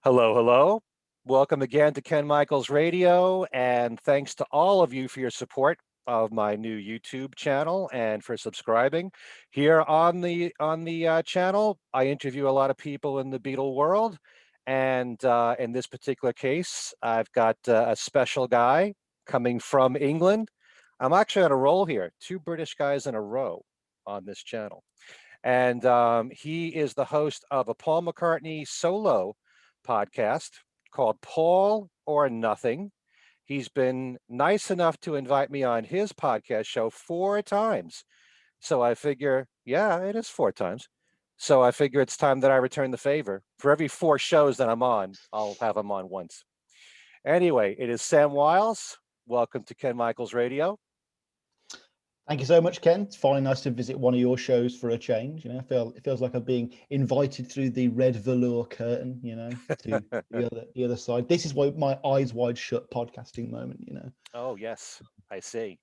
Hello, hello. Welcome again to Ken Michaels Radio, and thanks to all of you for your support of my new YouTube channel and for subscribing. Here on the channel, I interview a lot of people in the Beatle world, and in this particular case, I've got a special guy coming from England. I'm actually on a roll here, two British guys in a row on this channel. And he is the host of a Paul McCartney solo podcast called Paul or Nothing. He's been nice enough to invite me on his podcast show 4 times. So I figure, yeah, it is 4 times. So I figure it's time that I return the favor. For every 4 shows that I'm on, I'll have him on once. Anyway, it is Sam Wiles. Welcome to Ken Michaels Radio. Thank you so much, Ken. It's finally nice to visit one of your shows for a change. You know, it feels like I'm being invited through the red velour curtain, you know, to the other side. This is why my eyes wide shut podcasting moment, you know. Oh, yes, I see.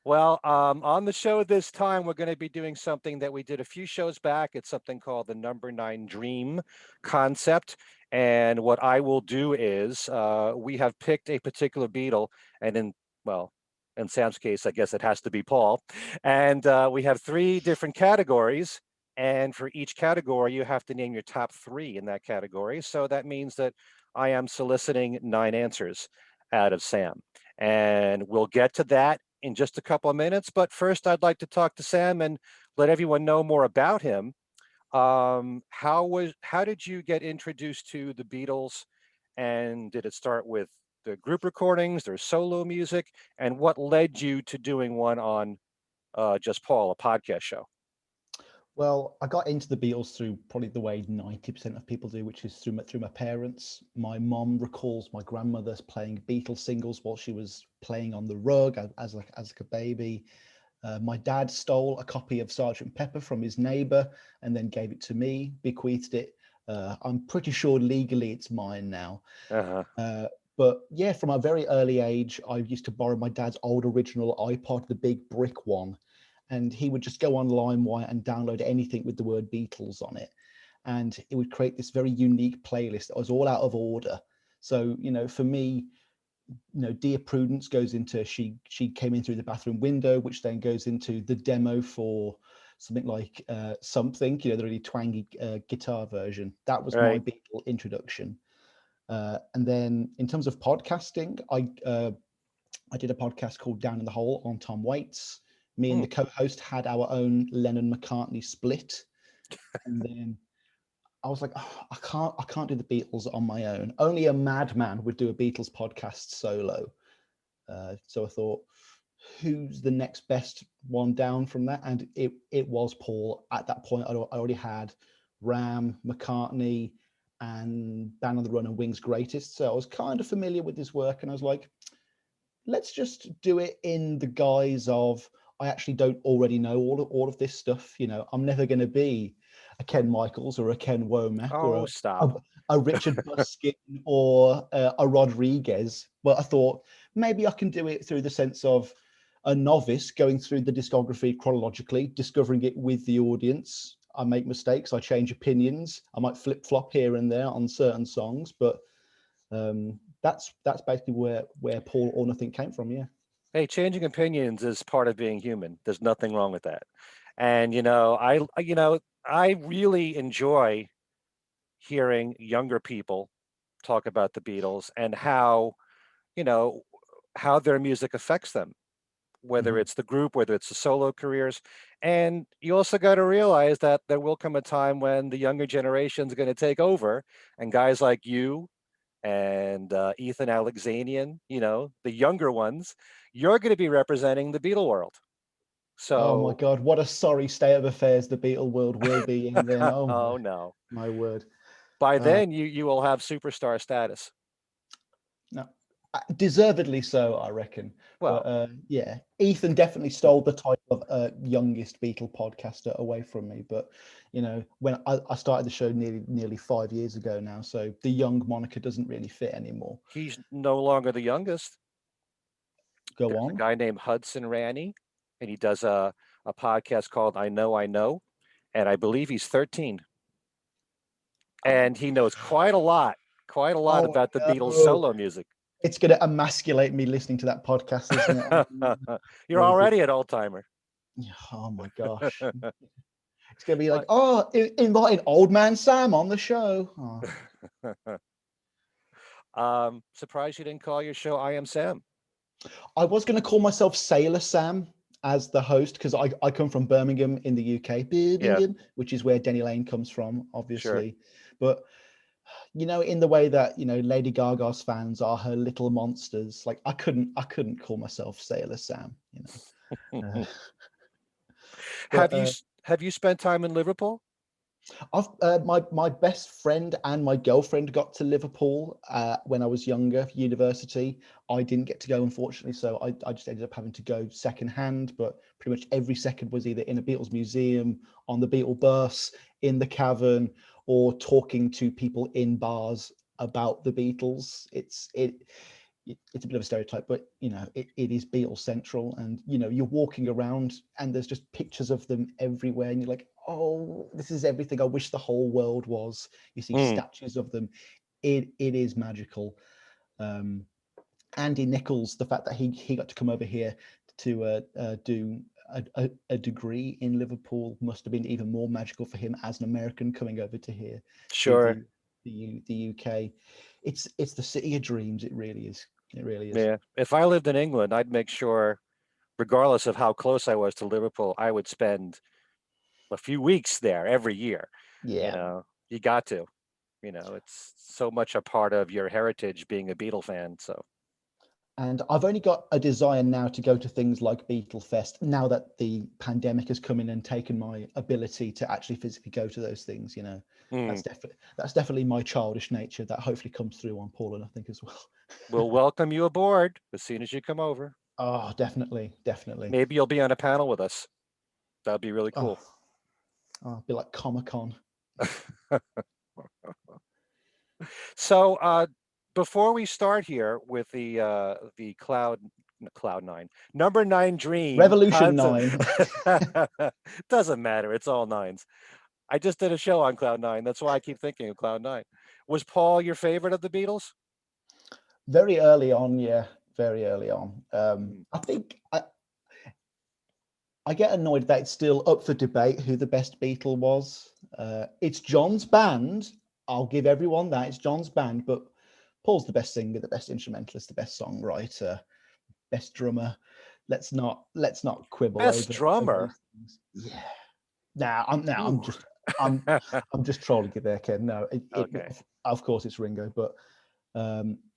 Well, on the show this time, we're going to be doing something that we did a few shows back. It's something called the Number 9 Dream concept. And what I will do is we have picked a particular Beatle, and in Sam's case, I guess it has to be Paul. And we have 3 different categories. And for each category, you have to name your top 3 in that category. So that means that I am soliciting 9 answers out of Sam. And we'll get to that in just a couple of minutes. But first, I'd like to talk to Sam and let everyone know more about him. How did you get introduced to the Beatles? And did it start with the group recordings, their solo music? And what led you to doing one on Just Paul, a podcast show? Well, I got into the Beatles through probably the way 90% of people do, which is through my parents. My mom recalls my grandmother playing Beatles singles while she was playing on the rug as like a baby. My dad stole a copy of Sergeant Pepper from his neighbor and then gave it to me, bequeathed it. I'm pretty sure legally it's mine now. But yeah, from a very early age, I used to borrow my dad's old original iPod, the big brick one. And he would just go on LimeWire and download anything with the word Beatles on it. And it would create this very unique playlist that was all out of order. So, you know, for me, you know, Dear Prudence goes into She Came In Through the Bathroom Window, which then goes into the demo for something like Something, you know, the really twangy guitar version. That was my Beatle introduction. And then in terms of podcasting, I did a podcast called Down in the Hole on Tom Waits. Me and the co-host had our own Lennon-McCartney split. And then I was like, oh, I can't do the Beatles on my own. Only a madman would do a Beatles podcast solo. So I thought, who's the next best one down from that? And it was Paul. At that point, I already had Ram, McCartney, and Band on the Run and Wings Greatest. So I was kind of familiar with his work, and I was like, let's just do it in the guise of, I actually don't already know all of this stuff. You know, I'm never going to be a Ken Michaels or a Ken Womack or a Richard Buskin or a Rodriguez. But I thought maybe I can do it through the sense of a novice going through the discography chronologically, discovering it with the audience. I make mistakes, I change opinions, I might flip flop here and there on certain songs, but that's basically where Paul or Nothing came from. Yeah. Hey, changing opinions is part of being human. There's nothing wrong with that. And I really enjoy hearing younger people talk about the Beatles and how their music affects them, whether it's the group, whether it's the solo careers. And you also got to realize that there will come a time when the younger generation is going to take over, and guys like you and Ethan Alexanian, the younger ones, you're going to be representing the Beatle world. So, oh my God, what a sorry state of affairs the Beatle world will be in then. Oh no, my word! By then you will have superstar status. No, deservedly so, I reckon. Well, but, yeah, Ethan definitely stole the title of youngest Beatle podcaster away from me. But you know, when I started the show nearly 5 years ago now, so the young moniker doesn't really fit anymore. He's no longer the youngest. There's a guy named Hudson Ranny, and he does a podcast called I Know, and I believe he's 13. And he knows quite a lot Quite a lot Oh about the Beatles no, solo music. it's going to emasculate me listening to that podcast, isn't it? You're Really good. already an old timer. Oh my gosh. It's going to be like, oh, inviting old man Sam on the show. Oh. Surprised you didn't call your show I Am Sam. I was going to call myself Sailor Sam as the host because I come from Birmingham in the UK, Birmingham, which is where Denny Lane comes from, obviously. Sure. But you know, in the way that Lady Gaga's fans are her little monsters, like I couldn't call myself Sailor Sam. Have you spent time in Liverpool? I've my best friend and my girlfriend got to Liverpool when I was younger, university. I didn't get to go, unfortunately, so I just ended up having to go secondhand. But pretty much every second was either in a Beatles museum, on the Beatle bus, in the cavern, or talking to people in bars about the Beatles. It's a bit of a stereotype, but it is Beatles central, and you're walking around and there's just pictures of them everywhere, and you're like, oh, this is everything I wish the whole world was. You see statues of them. It is magical. Andy Nichols, the fact that he got to come over here to do a degree in Liverpool must have been even more magical for him as an American coming over to here. Sure. To the UK. It's the city of dreams. It really is. It really is. Yeah. If I lived in England, I'd make sure, regardless of how close I was to Liverpool, I would spend a few weeks there every year. Yeah. You got to. It's so much a part of your heritage being a Beatle fan. So. And I've only got a desire now to go to things like Beetle Fest now that the pandemic has come in and taken my ability to actually physically go to those things. That's definitely my childish nature that hopefully comes through on Paul, and I think as well. We'll welcome you aboard as soon as you come over. Oh, definitely. Maybe you'll be on a panel with us. That'd be really cool. It'd be like Comic-Con. So before we start here with the Cloud9 number 9 dream Revolution 9 doesn't matter, it's all nines. I just did a show on Cloud9, that's why I keep thinking of Cloud9. Was Paul your favorite of the Beatles? Very early on, yeah, very early on. I think I get annoyed that it's still up for debate who the best Beatle was. It's John's band. I'll give everyone that. It's John's band, but Paul's the best singer, the best instrumentalist, the best songwriter, best drummer. Let's not quibble. Best over drummer. Yeah. I'm just trolling you there, Ken. No, okay. Of course it's Ringo, but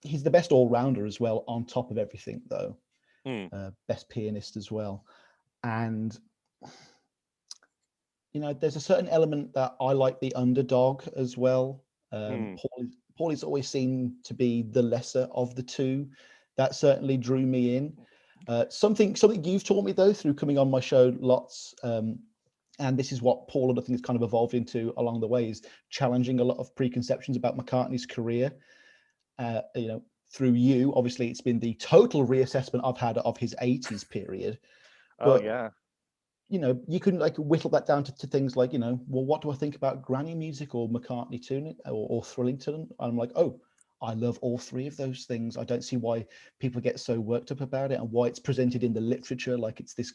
he's the best all-rounder as well. On top of everything, though, best pianist as well, and there's a certain element that I like the underdog as well. Paul is always seen to be the lesser of the two. That certainly drew me in. Something you've taught me though through coming on my show lots, and this is what Paul and I think has kind of evolved into along the way, is challenging a lot of preconceptions about McCartney's career. Through you, obviously, it's been the total reassessment I've had of his 80s period. But, you can whittle that down to things like, well, what do I think about granny music or McCartney tuning or Thrillington? And I'm like, oh, I love all three of those things. I don't see why people get so worked up about it and why it's presented in the literature like it's this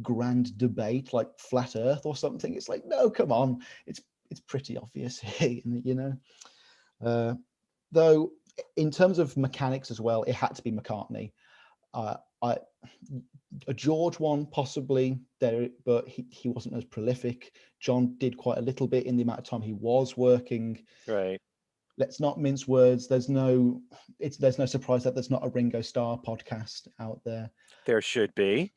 grand debate like flat earth or something. It's like, no, come on, it's pretty obvious here. Though in terms of mechanics as well, it had to be McCartney. A George one possibly there, but he wasn't as prolific. John did quite a little bit in the amount of time he was working. Right. Let's not mince words. There's no surprise that there's not a Ringo Starr podcast out there. There should be.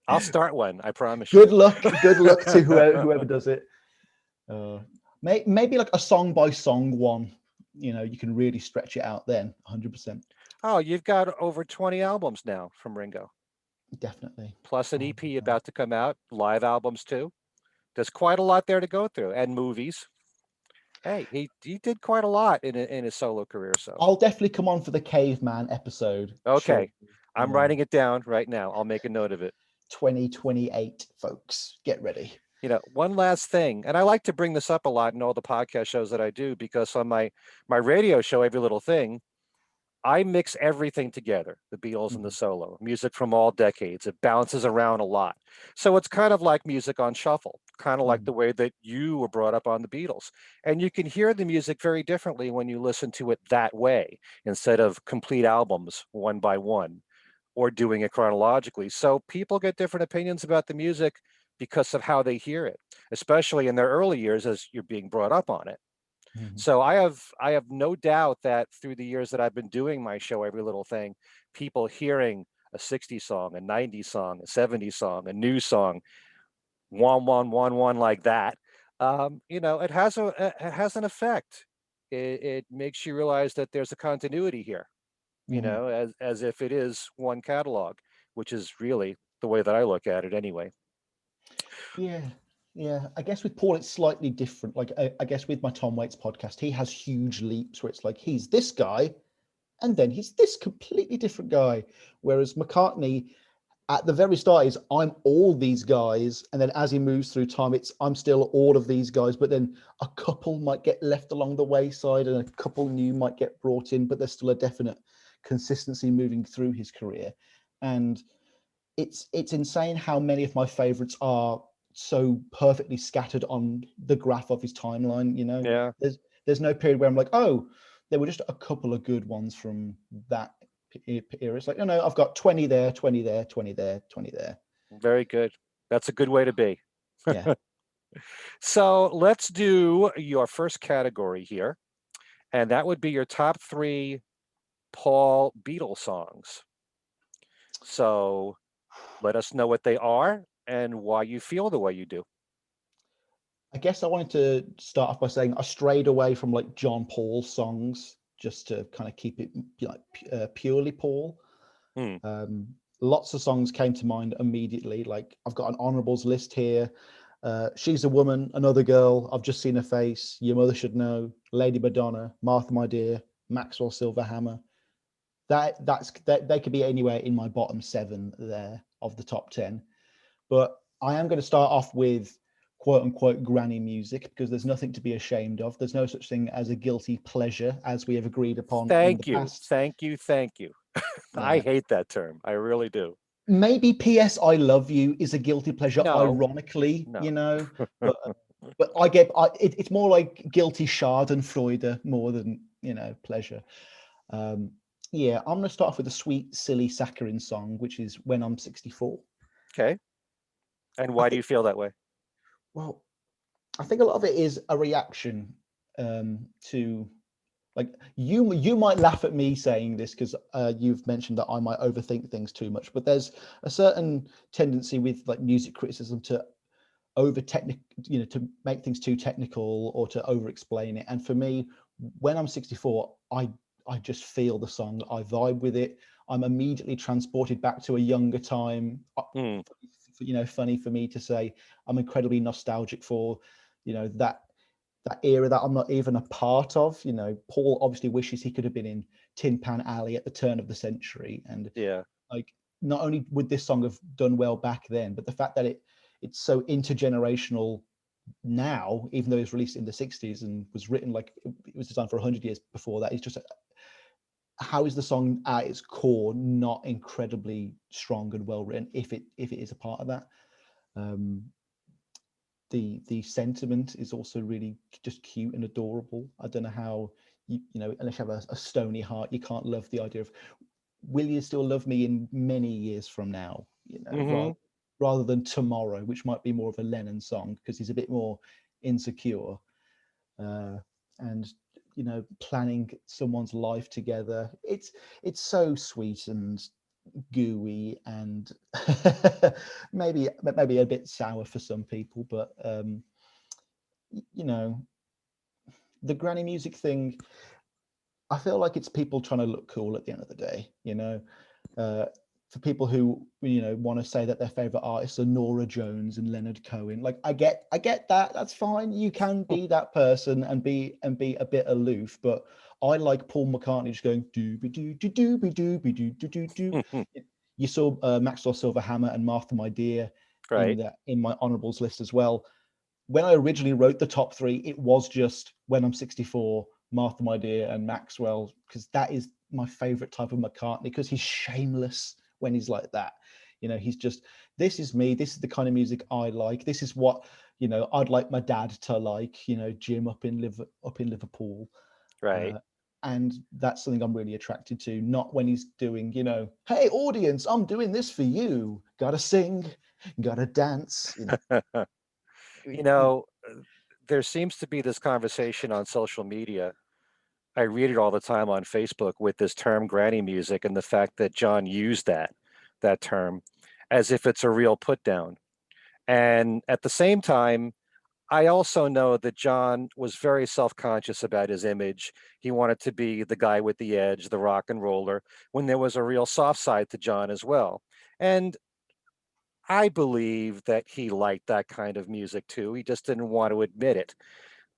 I'll start one, I promise. Good luck to whoever does it. Maybe like a song by song one. You can really stretch it out then. 100%. Oh, you've got over 20 albums now from Ringo. Definitely. Plus an EP about to come out, live albums too. There's quite a lot there to go through, and movies. Hey, he did quite a lot in his solo career. So I'll definitely come on for the Caveman episode. Okay, I'm writing it down right now. I'll make a note of it. 2028, folks, get ready. One last thing, and I like to bring this up a lot in all the podcast shows that I do, because on my radio show, Every Little Thing, I mix everything together, the Beatles and the Mhm, solo, music from all decades. It bounces around a lot. So it's kind of like music on shuffle, kind of like mhm, the way that you were brought up on the Beatles. And you can hear the music very differently when you listen to it that way, instead of complete albums one by one, or doing it chronologically. So people get different opinions about the music because of how they hear it, especially in their early years as you're being brought up on it. mhm. So I have no doubt that through the years that I've been doing my show, Every Little Thing, people hearing a 60s song, a 90s song, a 70s song, a new song, one like that, it has an effect. It makes you realize that there's a continuity here, Mhm. as if it is one catalog, which is really the way that I look at it anyway. Yeah, yeah. I guess with Paul, it's slightly different. Like I guess with my Tom Waits podcast, he has huge leaps where it's like he's this guy, and then he's this completely different guy. Whereas McCartney, at the very start, is I'm all these guys, and then as he moves through time, it's I'm still all of these guys. But then a couple might get left along the wayside, and a couple new might get brought in. But there's still a definite consistency moving through his career, and it's insane how many of my favorites are so perfectly scattered on the graph of his timeline. Yeah, There's no period where I'm like, oh, there were just a couple of good ones from that era. It's like, no, I've got 20 there, 20 there, 20 there, 20 there. very good. That's a good way to be. Yeah. So let's do your first category here, and that would be your top three Paul Beatle songs. So let us know what they are and why you feel the way you do. I guess I wanted to start off by saying I strayed away from like John Paul songs just to kind of keep it like purely Paul. Hmm. Um, Lots of songs came to mind immediately. Like I've got an honorables list here. She's a Woman, Another Girl, I've Just Seen Her Face, Your Mother Should Know, Lady Madonna, Martha My Dear, Maxwell Silverhammer. That they could be anywhere in my bottom seven there of the top 10. But I am going to start off with quote unquote granny music because there's nothing to be ashamed of. There's no such thing as a guilty pleasure as we have agreed upon in the Thank you. past. Thank you. Thank you. I Yeah. hate that term. I really do. Maybe PS I Love You is a guilty pleasure, No, ironically, no. but it's more like guilty Schadenfreude more than pleasure. Um, yeah, I'm going to start off with a sweet, silly saccharine song, which is When I'm 64. Okay. And I why do think, you feel that way? well, I think a lot of it is a reaction to like you might laugh at me saying this because you've mentioned that I might overthink things too much, but there's a certain tendency with like music criticism to over technical, to make things too technical or to over explain it. And for me, when I'm 64, I just feel the song, I vibe with it. I'm immediately transported back to a younger time. Hmm. Funny for me to say, I'm incredibly nostalgic for, that era that I'm not even a part of. Paul obviously wishes he could have been in Tin Pan Alley at the turn of the century, and Yeah. like not only would this song have done well back then, but the fact that it's so intergenerational now, even though it was released in the 60s and was written like it was designed for 100 years before that, it's just how is the song at its core not incredibly strong and well written if it is a part of that. um the sentiment is also really just cute and adorable. I don't know how unless you have a stony heart, you can't love the idea of will you still love me in many years from now, Hmm. rather than tomorrow, which might be more of a Lennon song because he's a bit more insecure, and planning someone's life together. It's so sweet and gooey and maybe a bit sour for some people, but you know the granny music thing, I feel like it's people trying to look cool at the end of the day. uh, for people who want to say that their favorite artists are Nora Jones and Leonard Cohen. Like I get that. That's fine. You can be that person and be a bit aloof. But I like Paul McCartney just going dooby doo doo dooby dooby doo doo doo doo. You saw Maxwell Silverhammer and Martha My Dear. Right. in my honorables list as well. When I originally wrote the top three, it was just When I'm 64, Martha My Dear, and Maxwell, because that is my favorite type of McCartney, because he's shameless when he's like that. He's just, this is me, this is the kind of music I like, this is what I'd like my dad to like, Jim up in Liverpool. Right. uh, and that's something I'm really attracted to, not when he's doing, hey audience, I'm doing this for you, gotta sing, gotta dance. You know, there seems to be this conversation on social media. I read it all the time on Facebook with this term granny music and the fact that John used that term as if it's a real put down. And at the same time, I also know that John was very self-conscious about his image. He wanted to be the guy with the edge, the rock and roller, when there was a real soft side to John as well. And I believe that he liked that kind of music too. He just didn't want to admit it.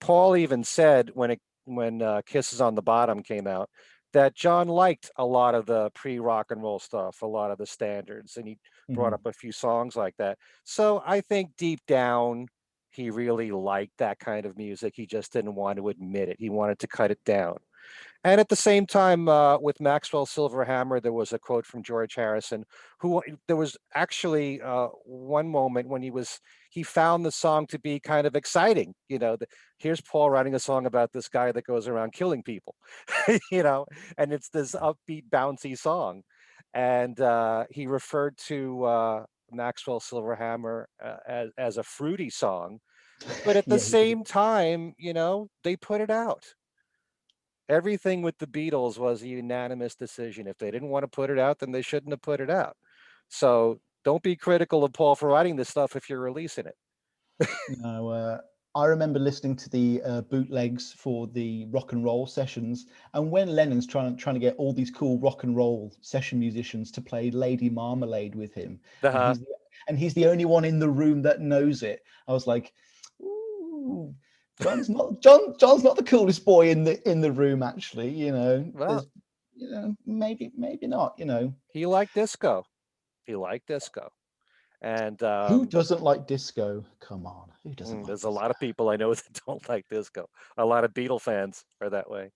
Paul even said when Kisses on the Bottom came out that John liked a lot of the pre-rock and roll stuff, a lot of the standards, and he brought Mhm. up a few songs like that. So I think deep down he really liked that kind of music. He just didn't want to admit it. He wanted to cut it down. And at the same time, with Maxwell Silver Hammer, there was a quote from George Harrison, who there was actually one moment when he found the song to be kind of exciting. Here's Paul writing a song about this guy that goes around killing people, and it's this upbeat, bouncy song. And he referred to Maxwell Silver Hammer as a fruity song, but at the Yeah, he did. same time, they put it out. Everything with the Beatles was a unanimous decision. If they didn't want to put it out, then they shouldn't have put it out. So don't be critical of Paul for writing this stuff if you're releasing it. No, I remember listening to the bootlegs for the rock and roll sessions, and when Lennon's trying to get all these cool rock and roll session musicians to play Lady Marmalade with him, and Uh-huh. he's the only one in the room that knows it. I was like, ooh, John's not the coolest boy in the room. Actually, Well, there's, maybe not. he liked disco. He liked disco. And Who doesn't like disco? Come on, who doesn't like there's a lot disco? of people I know that don't like disco. A lot of Beatle fans are that way.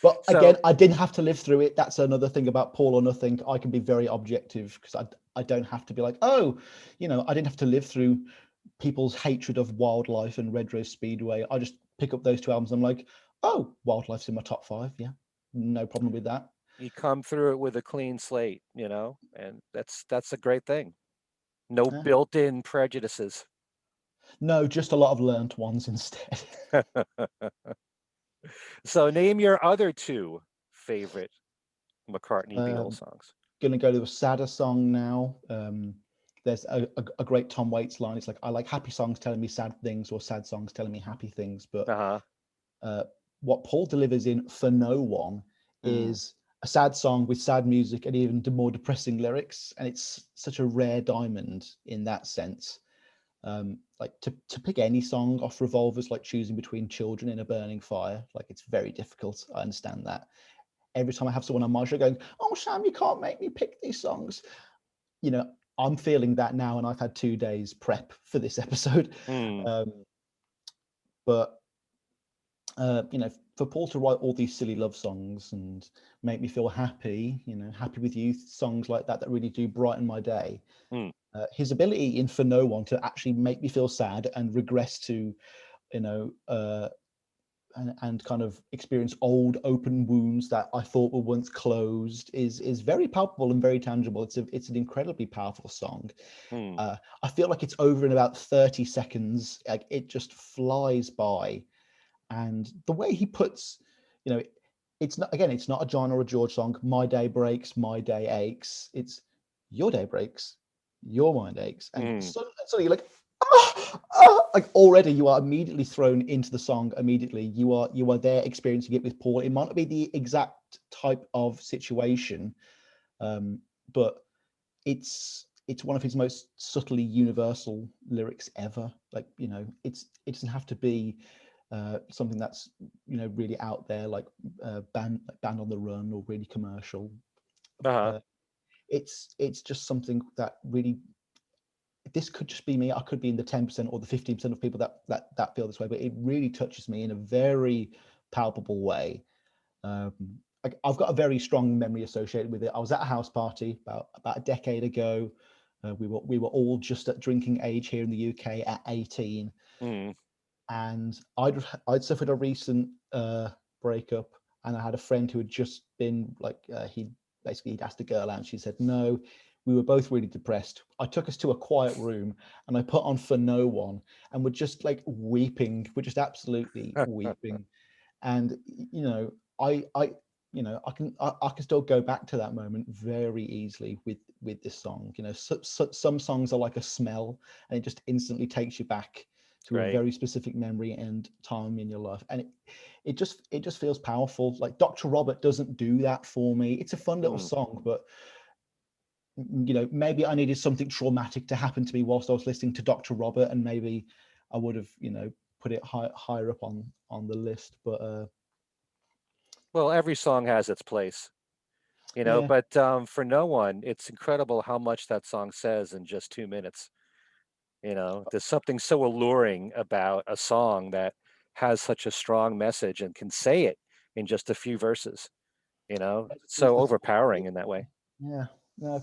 But again, So I didn't have to live through it. That's another thing about Paul or Nothing. I can be very objective because I don't have to be like, oh, I didn't have to live through people's hatred of Wildlife and Red Rose Speedway. I just pick up those two albums. I'm like, oh, Wildlife's in my top five. Yeah, no problem with that. you come through it with a clean slate, and that's a great thing. No Yeah. built-in prejudices. No, just a lot of learnt ones instead. So name your other two favorite McCartney Beatles um, songs. Gonna go to a sadder song now. There's a great Tom Waits line. It's like, I like happy songs telling me sad things, or sad songs telling me happy things. But Uh-huh. uh, what Paul delivers in For No One Mm. is a sad song with sad music and even more depressing lyrics. And it's such a rare diamond in that sense. Like to pick any song off Revolver's like choosing between children in a burning fire. Like, it's very difficult. I understand that. Every time I have someone on my show going, oh, Sam, you can't make me pick these songs. I'm feeling that now, and I've had 2 days prep for this episode. Mm. Um, but for Paul to write all these silly love songs and make me feel happy, happy with you, songs like that really do brighten my day. Mm. His ability in For No One to actually make me feel sad and regress to, and kind of experience old open wounds that I thought were once closed is very palpable and very tangible. It's an incredibly powerful song. Mm. I feel like it's over in about 30 seconds. Like, it just flies by. And the way he puts, it's not a John or a George song. My day breaks, my day aches. It's your day breaks, your mind aches, and Mm. suddenly you're like, ah, ah, like already you are immediately thrown into the song. Immediately you are there experiencing it with Paul. It might not be the exact type of situation, but it's one of his most subtly universal lyrics ever. Like, it doesn't have to be something that's really out there, like band on the run, or really commercial. Uh-huh. uh, it's just something that really, this could just be me. I could be in the 10% or the 15% of people that feel this way, but it really touches me in a very palpable way. Um, I've got a very strong memory associated with it. I was at a house party about a decade ago. We were all just at drinking age here in the UK at 18, Mm. and I'd suffered a recent breakup, and I had a friend who had just been like he'd asked a girl out, and she said no. We were both really depressed. I took us to a quiet room and I put on For No One, and we're just like weeping. We're just absolutely weeping. And you know, I you know, I can still go back to that moment very easily with this song. You know, some songs are like a smell, and it just instantly takes you back to a Right. very specific memory and time in your life, and it just feels powerful. Like Dr. Robert doesn't do that for me. It's a fun little Mm. song, but you know, maybe I needed something traumatic to happen to me whilst I was listening to Dr. Robert, and maybe I would have, you know, put it higher up on the list. But Well, every song has its place, yeah, but For No One, it's incredible how much that song says in just 2 minutes. There's something so alluring about a song that has such a strong message and can say it in just a few verses. It's it's so the overpowering in that way. yeah,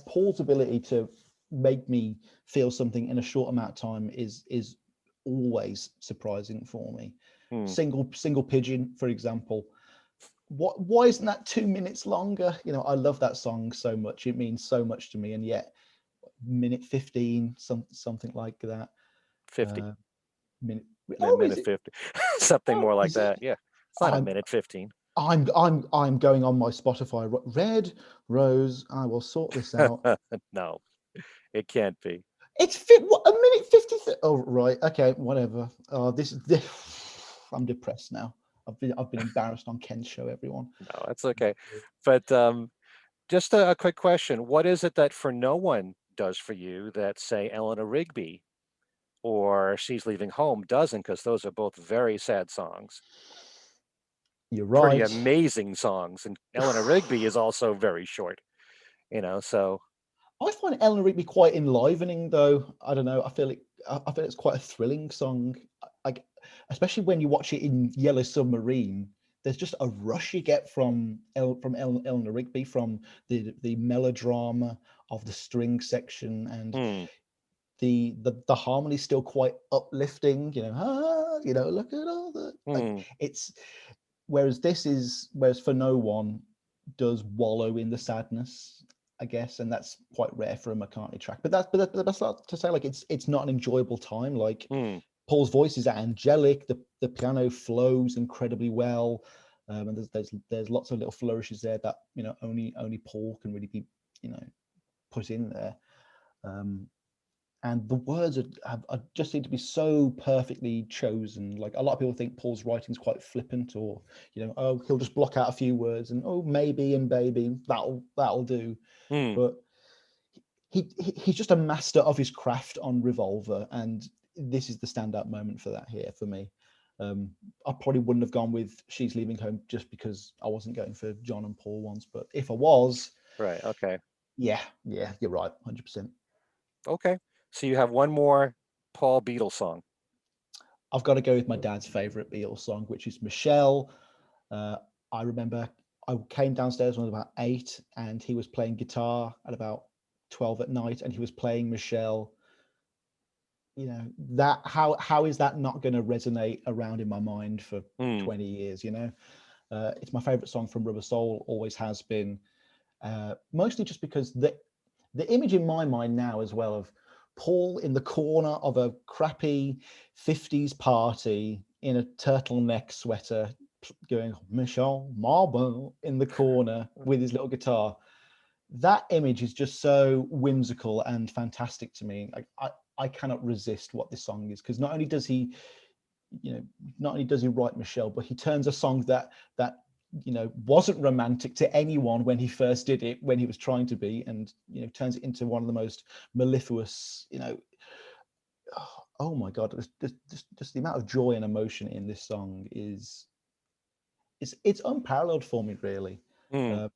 Paul's ability to make me feel something in a short amount of time is always surprising for me. Hmm. Single pigeon, for example. Why isn't that 2 minutes longer? You know, I love that song so much. It means so much to me, and yet minute 15, something like that. 50, Uh, minute. a Oh, is minute it? 50, something Oh, more like is it? that. Yeah, it's not a I'm minute 15. I'm going on my Spotify. Red Rose. I will sort this out. No, it can't be. It's fit. What, a minute 50. Oh, right. Okay. Whatever. This. I'm depressed now. I've been embarrassed on Ken's show. Everyone. No, that's okay. But just a quick question. What is it that For No One does for you that, say, Eleanor Rigby or She's Leaving Home doesn't? Because those are both very sad songs, You're pretty right. amazing songs. And Eleanor Rigby is also very short, so I find Eleanor Rigby quite enlivening, though. I don't know. I feel it's quite a thrilling song. Like, especially when you watch it in Yellow Submarine. There's just a rush you get Eleanor Rigby, from the melodrama of the string section, and hmm, the harmony's still quite uplifting. You know, look at all the like. hmm, It's whereas For No One does wallow in the sadness, I guess, and that's quite rare for a McCartney track. But that's not to say like it's not an enjoyable time. Like hmm, Paul's voice is angelic. The piano flows incredibly well, and there's lots of little flourishes there that only Paul can really be you know put in there. Um, and the words are just seem to be so perfectly chosen. Like a lot of people think Paul's writing is quite flippant, or oh, he'll just block out a few words and oh, maybe and baby, that'll do. hmm. But he's just a master of his craft on Revolver, and this is the standout moment for that here for me. um I probably wouldn't have gone with She's Leaving Home just because I wasn't going for John and Paul ones, but if I was, Right. Okay. yeah, you're right, 100%. Okay. So you have one more Paul Beatle song. I've got to go with my dad's favorite Beatles song, which is Michelle. Uh, I remember I came downstairs when I was about 8, and he was playing guitar at about 12 at night, and he was playing Michelle. That how is that not going to resonate around in my mind for Hmm. 20 years? It's my favorite song from Rubber Soul, always has been. Mostly just because the image in my mind now as well of Paul in the corner of a crappy 50s party in a turtleneck sweater going Michelle Marble in the corner with his little guitar. That image is just so whimsical and fantastic to me. Like I cannot resist what this song is, because not only does he write Michelle, but he turns a song that wasn't romantic to anyone when he first did it, when he was trying to be, and turns it into one of the most mellifluous. Oh my God, just the amount of joy and emotion in this song is it's unparalleled for me, really. Hmm. Uh,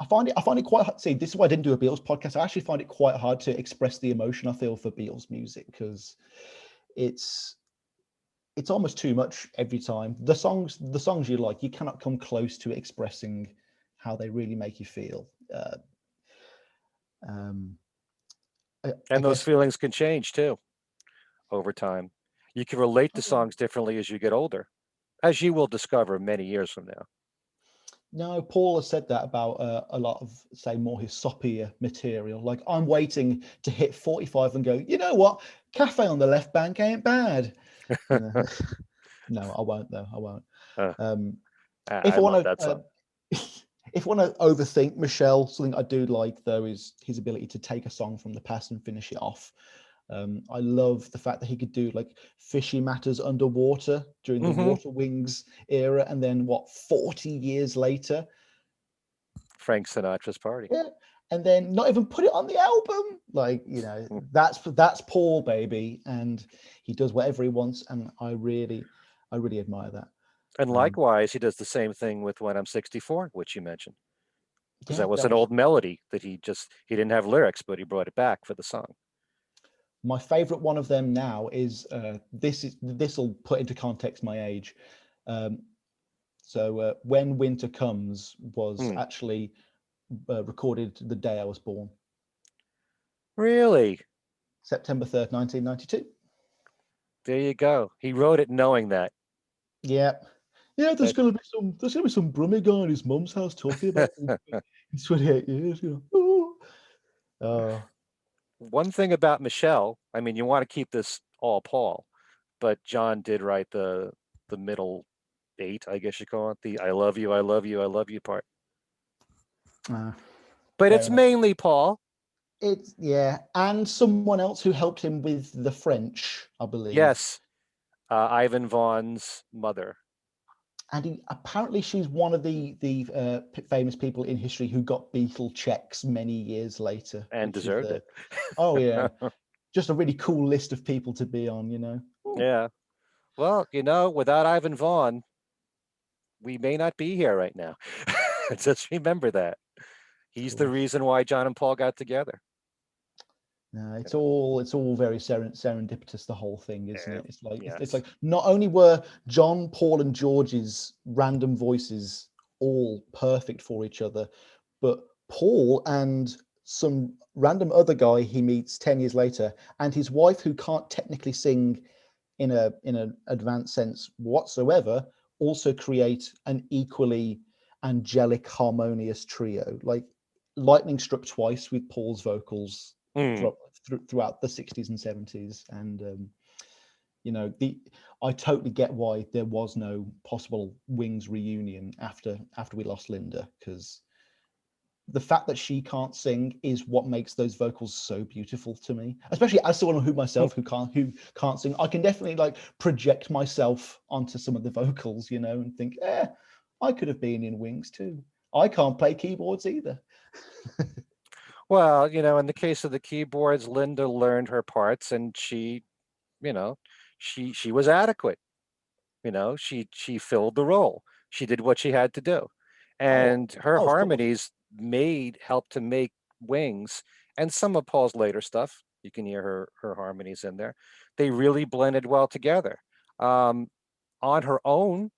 I find it quite hard. See, this is why I didn't do a Beatles podcast. I actually find it quite hard to express the emotion I feel for Beatles music, because it's almost too much every time. The songs you like, you cannot come close to expressing how they really make you feel. Um, I And those guess feelings can change too over time. You can relate to songs differently as you get older, as you will discover many years from now. no, Paul has said that about a lot of, say, more his soppier material. Like, I'm waiting to hit 45 and go, you know what? Cafe on the Left Bank ain't bad. No, no, I won't though. I won't. Uh, Um, if I I love want that to, song. if I want to overthink Michelle, something I do like though is his ability to take a song from the past and finish it off. I love the fact that he could do like Fishy Matters Underwater during the Hmm. Water Wings era, and then 40 years later, Frank Sinatra's Party. yeah, and then not even put it on the album. Like, Mm. that's Paul, baby, and he does whatever he wants, and I really admire that. And Um, likewise, he does the same thing with When I'm 64, which you mentioned, because yeah, that was that an was old melody that he didn't have lyrics, but he brought it back for the song. my favorite one of them now. Is this will put into context my age. Um, so When Winter Comes was Hmm. actually recorded the day I was born, Really? September 3rd, 1992. There you go. He wrote it knowing that. Yeah. Yeah, That there's gonna be some Brummy guy in his mum's house talking about it in 28 years. Oh, One thing about Michelle, I mean, you want to keep this all Paul, but John did write the middle eight, I guess you call it, the I love you, I love you, I love you part. But fair it's enough. mainly Paul. It's yeah, and someone else who helped him with the French, I believe. Yes, Ivan Vaughn's mother, And apparently, she's one of the famous people in history who got Beatle checks many years later, and which is deserved it. oh yeah, just a really cool list of people to be on. Ooh, Yeah. Well, without Ivan Vaughn, we may not be here right now. Just remember that. of He's the course. reason why John and Paul got together. No, You know. it's all very serendipitous. The whole thing, isn't Yeah. it? It's Yes. like not only were John, Paul, and George's random voices all perfect for each other, but Paul and some random other guy he meets 10 years later, and his wife, who can't technically sing in an advanced sense whatsoever, also create an equally angelic, harmonious trio. Like lightning struck twice with Paul's vocals Hmm. throughout the 60s and 70s, and the I totally get why there was no possible Wings reunion after we lost Linda, because the fact that she can't sing is what makes those vocals so beautiful to me, especially as someone who can't sing. I can definitely like project myself onto some of the vocals, and think, I could have been in Wings too. I can't play keyboards either. Well, in the case of the keyboards, Linda learned her parts, and you know, she was adequate. She filled the role. She did what she had to do, Oh, and her of course. harmonies helped to make Wings and some of Paul's later stuff. You can hear her harmonies in there. They really blended well together. Um, on her own,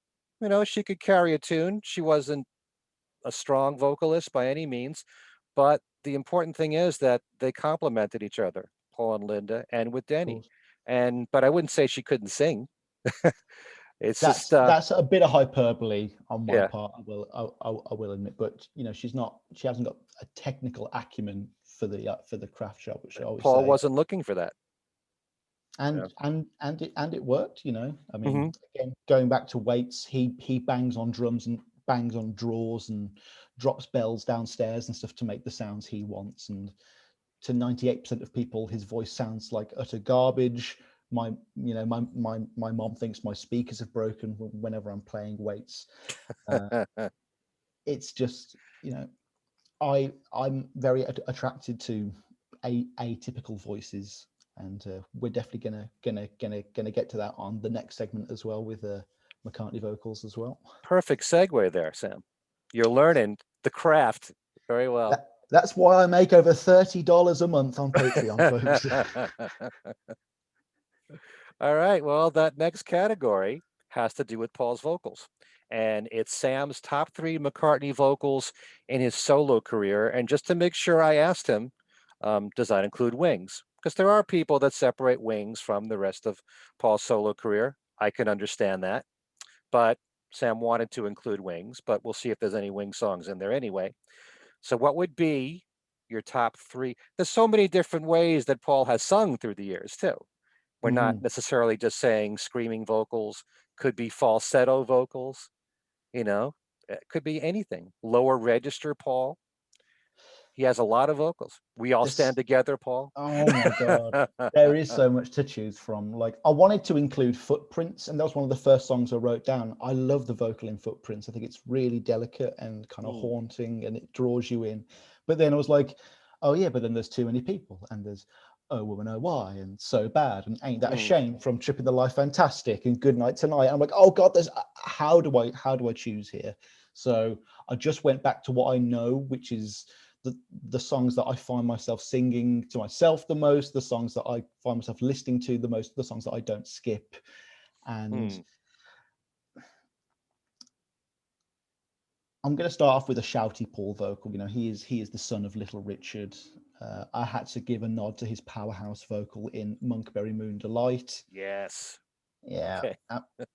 she could carry a tune. She wasn't a strong vocalist by any means, but the important thing is that they complemented each other, Paul and Linda, and with Of Denny. course. But I wouldn't say she couldn't sing. It's just That's a bit of hyperbole on my yeah. part. I will admit, but she hasn't got a technical acumen for the craft job, which I always Paul say. wasn't looking for that. Yeah. And it worked. I mean, Hmm. again, going back to Waits, he bangs on drums and bangs on drawers and drops bells downstairs and stuff to make the sounds he wants. And to 98% of people, his voice sounds like utter garbage. My mom thinks my speakers have broken whenever I'm playing Waits. Uh, it's just, I'm very attracted to atypical voices, and we're definitely gonna get to that on the next segment as well, with McCartney vocals as well. Perfect segue there, Sam. You're learning the craft Very well. That's why I make over $30 a month on Patreon, folks. All right. Well, that next category has to do with Paul's vocals. And it's Sam's top three McCartney vocals in his solo career. And just to make sure, I asked him, does that include Wings? Because there are people that separate Wings from the rest of Paul's solo career. I can understand that. But Sam wanted to include Wings, but we'll see if there's any Wings songs in there anyway. So, what would be your top three? There's so many different ways that Paul has sung through the years, too. We're not Mhm. necessarily just saying screaming vocals, could be falsetto vocals, you know, it could be anything. Lower register, Paul. He has a lot of vocals. We all stand This, together, Paul. oh my God. There is so much to choose from. Like, I wanted to include Footprints, and that was one of the first songs I wrote down. I love the vocal in Footprints. I think it's really delicate and kind of Mm, haunting, and it draws you in. But then I was like, oh yeah, but then there's Too Many People, and there's Oh Woman, Oh Why, and So Bad, and Ain't That a mm, Shame from Tripping the Life Fantastic, and Good Night Tonight. I'm like, oh God, there's how do I choose here? So I just went back to what I know, which is the songs that I find myself singing to myself the most, the songs that I find myself listening to the most, the songs that I don't skip. And mm. I'm going to start off with a shouty Paul vocal. You know, he is the son of Little Richard. I had to give a nod to his powerhouse vocal in Monkberry Moon Delight. Yes. Yeah. Okay.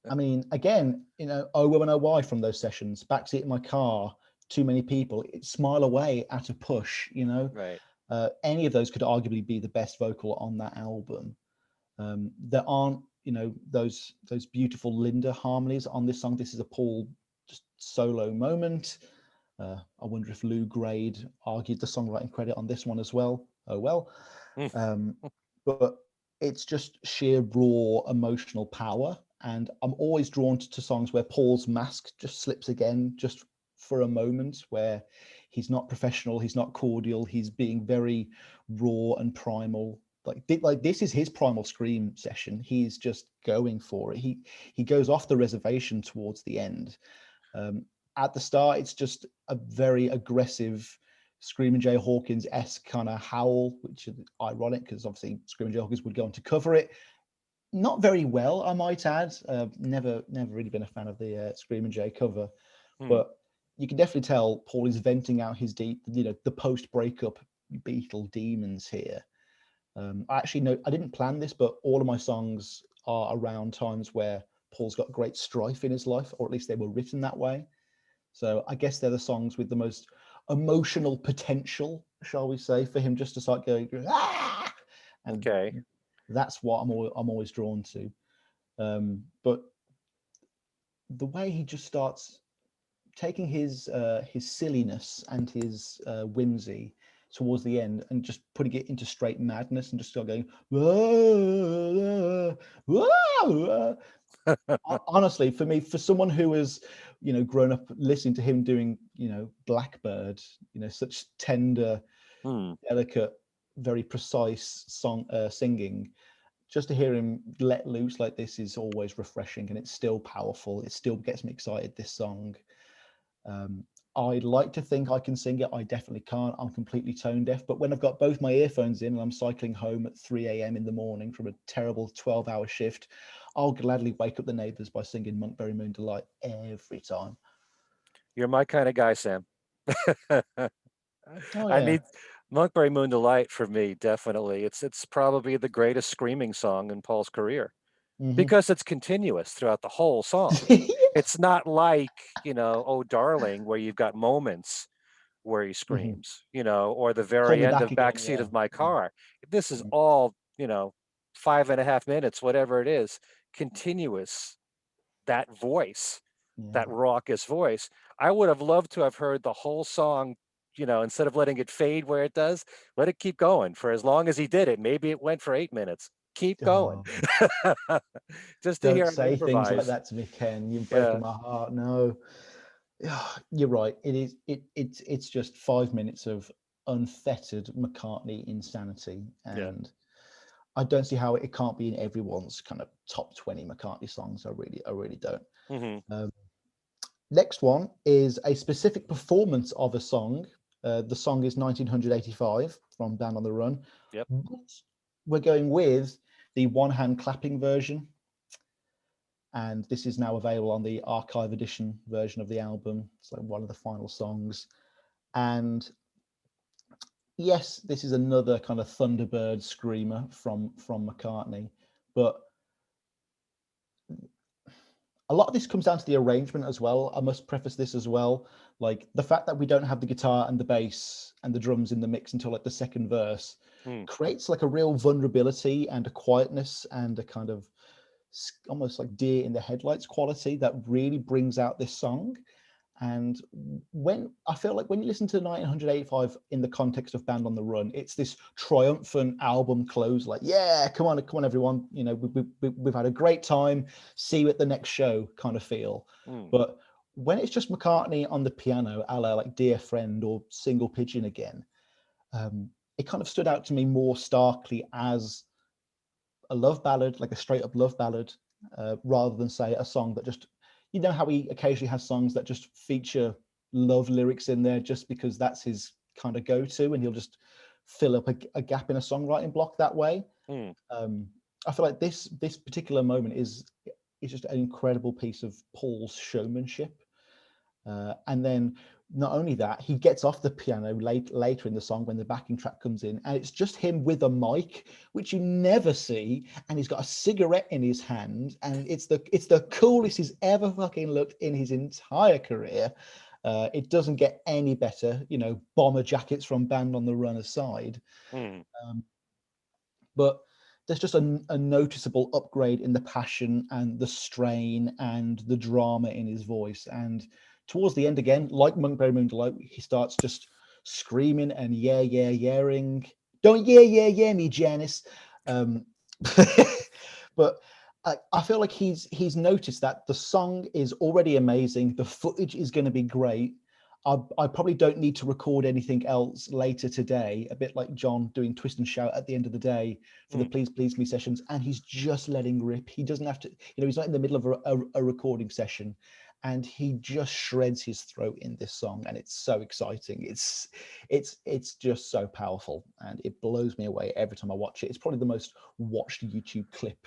I mean, again, you know, Oh Woman, Oh Why from those sessions, backseat in my car, Too Many People, Smile Away at a push, you know. Right. Any of those could arguably be the best vocal on that album. There aren't, you know, those beautiful Linda harmonies on this song. This is a Paul just solo moment. I wonder if Lou Grade argued the songwriting credit on this one as well. Oh well. Mm, Um, but it's just sheer raw emotional power. And I'm always drawn to songs where Paul's mask just slips again, just for a moment, where he's not professional, he's not cordial, he's being very raw and primal. Like this is his primal scream session. He's just going for it. He goes off the reservation towards the end. Um, at the start, it's just a very aggressive Screaming Jay Hawkins-esque kind of howl, which is ironic because obviously Screaming Jay Hawkins would go on to cover it. Not very well, I might add. Never really been a fan of the Screaming Jay cover, mm. but you can definitely tell Paul is venting out his deep, you know, the post-breakup Beatle demons here. I actually know I didn't plan this, but all of my songs are around times where Paul's got great strife in his life, or at least they were written that way. So I guess they're the songs with the most emotional potential, shall we say, for him just to start going, ah! And Okay. that's what I'm always drawn to. But the way he just starts taking his silliness and his whimsy towards the end and just putting it into straight madness and just start going, whoa, whoa. Honestly, for me, for someone who has, you know, grown up listening to him doing, you know, Blackbird, you know, such tender, Mm. delicate, very precise song singing, just to hear him let loose like this is always refreshing, and it's still powerful. It still gets me excited, this song. um, I like to think I can sing it. I definitely can't. I'm completely tone deaf. But when I've got both my earphones in and I'm cycling home at 3 a.m. in the morning from a terrible 12-hour shift, I'll gladly wake up the neighbours by singing Monkberry Moon Delight every time. You're my kind of guy, Sam. Oh I yeah. mean, Monkberry Moon Delight for me, definitely. It's probably the greatest screaming song in Paul's career Hmm. because it's continuous throughout the whole song. It's not like, Oh Darling, where you've got moments where he Hmm. screams, or the Call very me end back of again. Backseat Yeah. of My Car. This is Mhm. all, 5.5 minutes, whatever it is, continuous, that voice, Yeah. that raucous voice. I would have loved to have heard the whole song, instead of letting it fade where it does, let it keep going for as long as he did it. Maybe it went for 8 minutes. Keep going. Oh, Just to don't hear him say things like improvise. that to me, Ken. You're breaking Yeah. my heart. No. Yeah, you're right. It is. It's just 5 minutes of unfettered McCartney insanity, Yeah. and I don't see how it can't be in everyone's kind of top 20 McCartney songs. I really don't. Hmm. Um, Next one is a specific performance of a song. The song is 1985 from Band on the Run. Yep. But we're going with the one-hand clapping version. And this is now available on the archive edition version of the album. It's like one of the final songs. And yes, this is another kind of Thunderbird screamer from McCartney, but a lot of this comes down to the arrangement as well. I must preface this as well, like the fact that we don't have the guitar and the bass and the drums in the mix until like the second verse creates like a real vulnerability and a quietness and a kind of almost like deer in the headlights quality that really brings out this song. And when I feel like when you listen to 1985 in the context of Band on the Run, it's this triumphant album close, like, yeah, come on, everyone. You know, we've had a great time. See you at the next show kind of feel. But when it's just McCartney on the piano, a la like Dear Friend or Single Pigeon Again, it kind of stood out to me more starkly as a love ballad, like a straight up love ballad, rather than say a song that just, you know how he occasionally has songs that just feature love lyrics in there just because that's his kind of go-to, and he'll just fill up a gap in a songwriting block that way. I feel like this particular moment is just an incredible piece of Paul's showmanship. And then not only that, he gets off the piano later in the song when the backing track comes in, and it's just him with a mic, which you never see, and he's got a cigarette in his hand, and it's the coolest he's ever fucking looked in his entire career. It doesn't get any better, you know, bomber jackets from Band on the Run aside. But there's just a noticeable upgrade in the passion and the strain and the drama in his voice. And towards the end again, like Monkberry Moon Delight, he starts just screaming and yeah-ing. Don't yeah me, Janice. But I feel like he's noticed that the song is already amazing. The footage is going to be great. I probably don't need to record anything else later today, a bit like John doing Twist and Shout at the end of the day for the Please Please Me sessions. And he's just letting rip. He doesn't have to, you know, he's not in the middle of a recording session, and he just shreds his throat in this song. And it's so exciting. It's just so powerful, and it blows me away every time I watch it. It's probably the most watched YouTube clip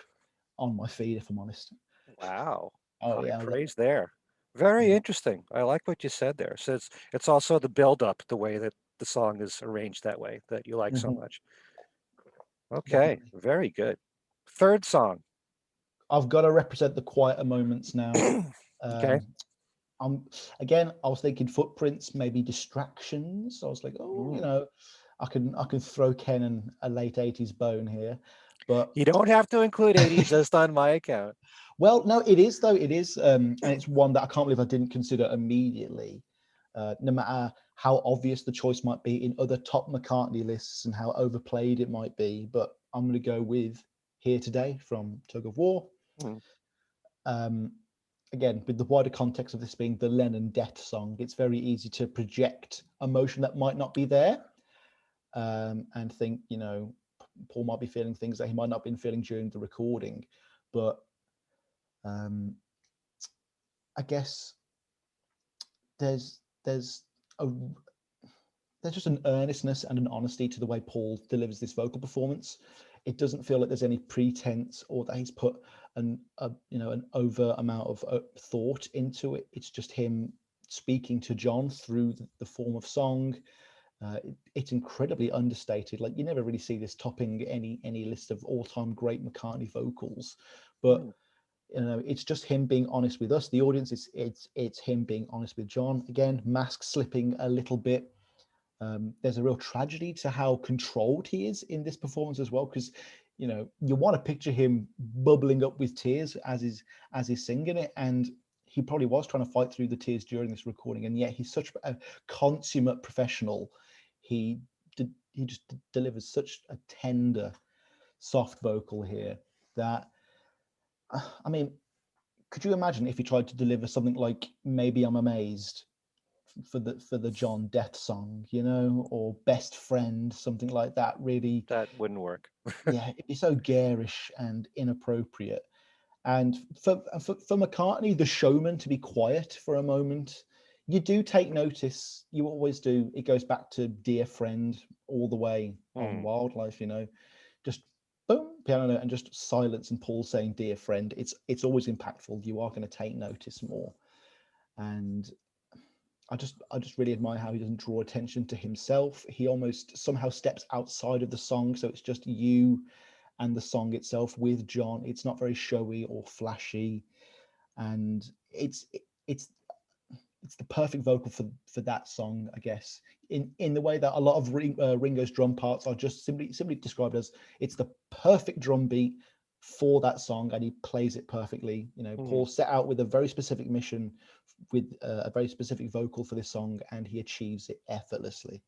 on my feed, if I'm honest. Wow. Oh High yeah. praise there. Very interesting. I like what you said there. So it's also the build up, the way that the song is arranged that way that you like so much. Okay, Definitely. very good. Third song. I've got to represent the quieter moments now. Okay. I was thinking footprints, maybe distractions. I was like, oh, you know, I can throw Ken and a late 80s bone here. But You don't have to include 80s, just on my account. well, no, it is though. It is, and it's one that I can't believe I didn't consider immediately. No matter how obvious the choice might be in other top McCartney lists and how overplayed it might be, but I'm going to go with Here Today from Tug of War. Again, with the wider context of this being the Lennon death song, it's very easy to project emotion that might not be there, and think, you know, Paul might be feeling things that he might not have been feeling during the recording. But I guess there's just an earnestness and an honesty to the way Paul delivers this vocal performance. It doesn't feel like there's any pretense or that he's put an over amount of thought into it. It's just him speaking to John through the form of song. It's incredibly understated. Like, you never really see this topping any list of all-time great McCartney vocals, but you know, it's just him being honest with us, the audience. It's him being honest with John. Again, mask slipping a little bit. There's a real tragedy to how controlled he is in this performance as well, because you know, you want to picture him bubbling up with tears as he's singing it, and he probably was trying to fight through the tears during this recording, and yet he's such a consummate professional. He just delivers such a tender, soft vocal here that, I mean, could you imagine if he tried to deliver something like Maybe I'm Amazed for the John death song, you know, or Best Friend, something like that? Really, That wouldn't work. yeah, it'd be so garish and inappropriate. And for McCartney, the showman, to be quiet for a moment, you do take notice. You always do. It goes back to Dear Friend all the way on Hmm. Wildlife, just boom, piano note and just silence and Paul saying Dear Friend. It's always impactful. You are going to take notice more. And I just really admire how he doesn't draw attention to himself. He almost somehow steps outside of the song. So it's just you and the song itself with John. It's not very showy or flashy. And it's it's the perfect vocal for that song, I guess. In the way that a lot of Ringo's drum parts are just simply described as it's the perfect drum beat for that song, and he plays it perfectly. Hmm. Paul set out with a very specific mission, with a very specific vocal for this song, and he achieves it effortlessly.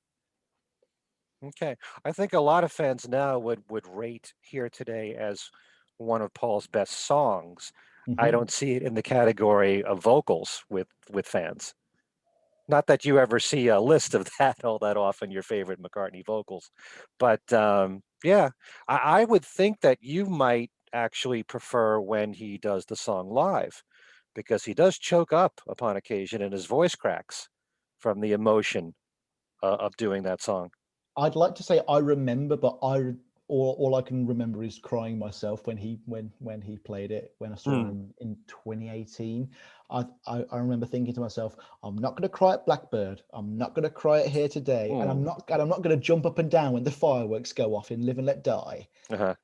Okay. I think a lot of fans now would rate Here Today as one of Paul's best songs. I Hmm. don't see it in the category of vocals with fans. Not that you ever see a list of that all that often, your favorite McCartney vocals. But yeah, I would think that you might actually prefer when he does the song live, because he does choke up upon occasion and his voice cracks from the emotion of doing that song. I'd like to say I remember, but all I can remember is crying myself when he played it when I saw Mm. him in 2018. I remember thinking to myself, I'm not going to cry at Blackbird. I'm not going to cry at Here Today, and Mm. I'm not going to jump up and down when the fireworks go off in Live and Let Die. Uh-huh.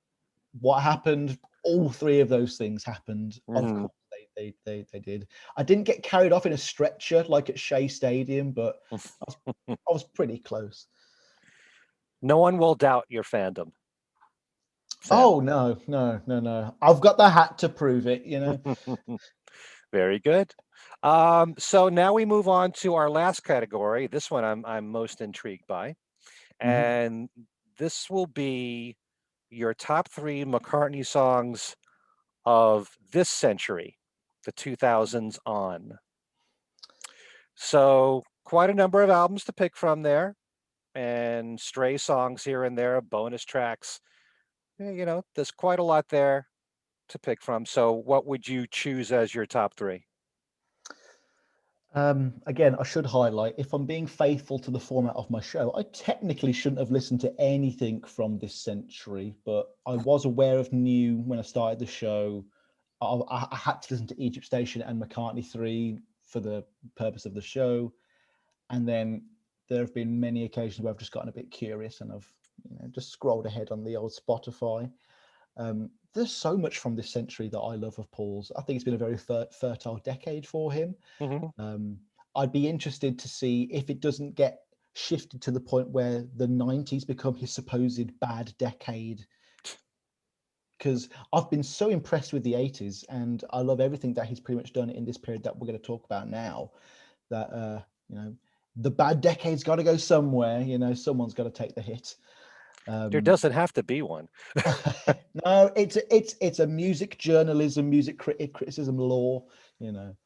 What happened? All three of those things happened. Of Mhm. course, they did. I didn't get carried off in a stretcher like at Shea Stadium, but I was pretty close. No one will doubt your fandom, Sam. Oh no, no, no, no. I've got the hat to prove it. Very good. So now we move on to our last category. This one I'm most intrigued by, Mhm. and this will be your top three McCartney songs of this century, the 2000s on. So quite a number of albums to pick from there, and stray songs here and there, bonus tracks. There's quite a lot there to pick from. So what would you choose as your top three? Again, I should highlight, if I'm being faithful to the format of my show, I technically shouldn't have listened to anything from this century, but I was aware of new when I started the show. I had to listen to Egypt Station and McCartney 3 for the purpose of the show. And then there have been many occasions where I've just gotten a bit curious and I've just scrolled ahead on the old Spotify. There's so much from this century that I love of Paul's. I think it's been a very fertile decade for him. Mhm. Um, I'd be interested to see if it doesn't get shifted to the point where the 90s become his supposed bad decade. Because I've been so impressed with the 80s and I love everything that he's pretty much done in this period that we're going to talk about now. That, the bad decade's got to go somewhere, someone's got to take the hit. There Um, doesn't have to be one. no, it's a music journalism, music criticism law, you know.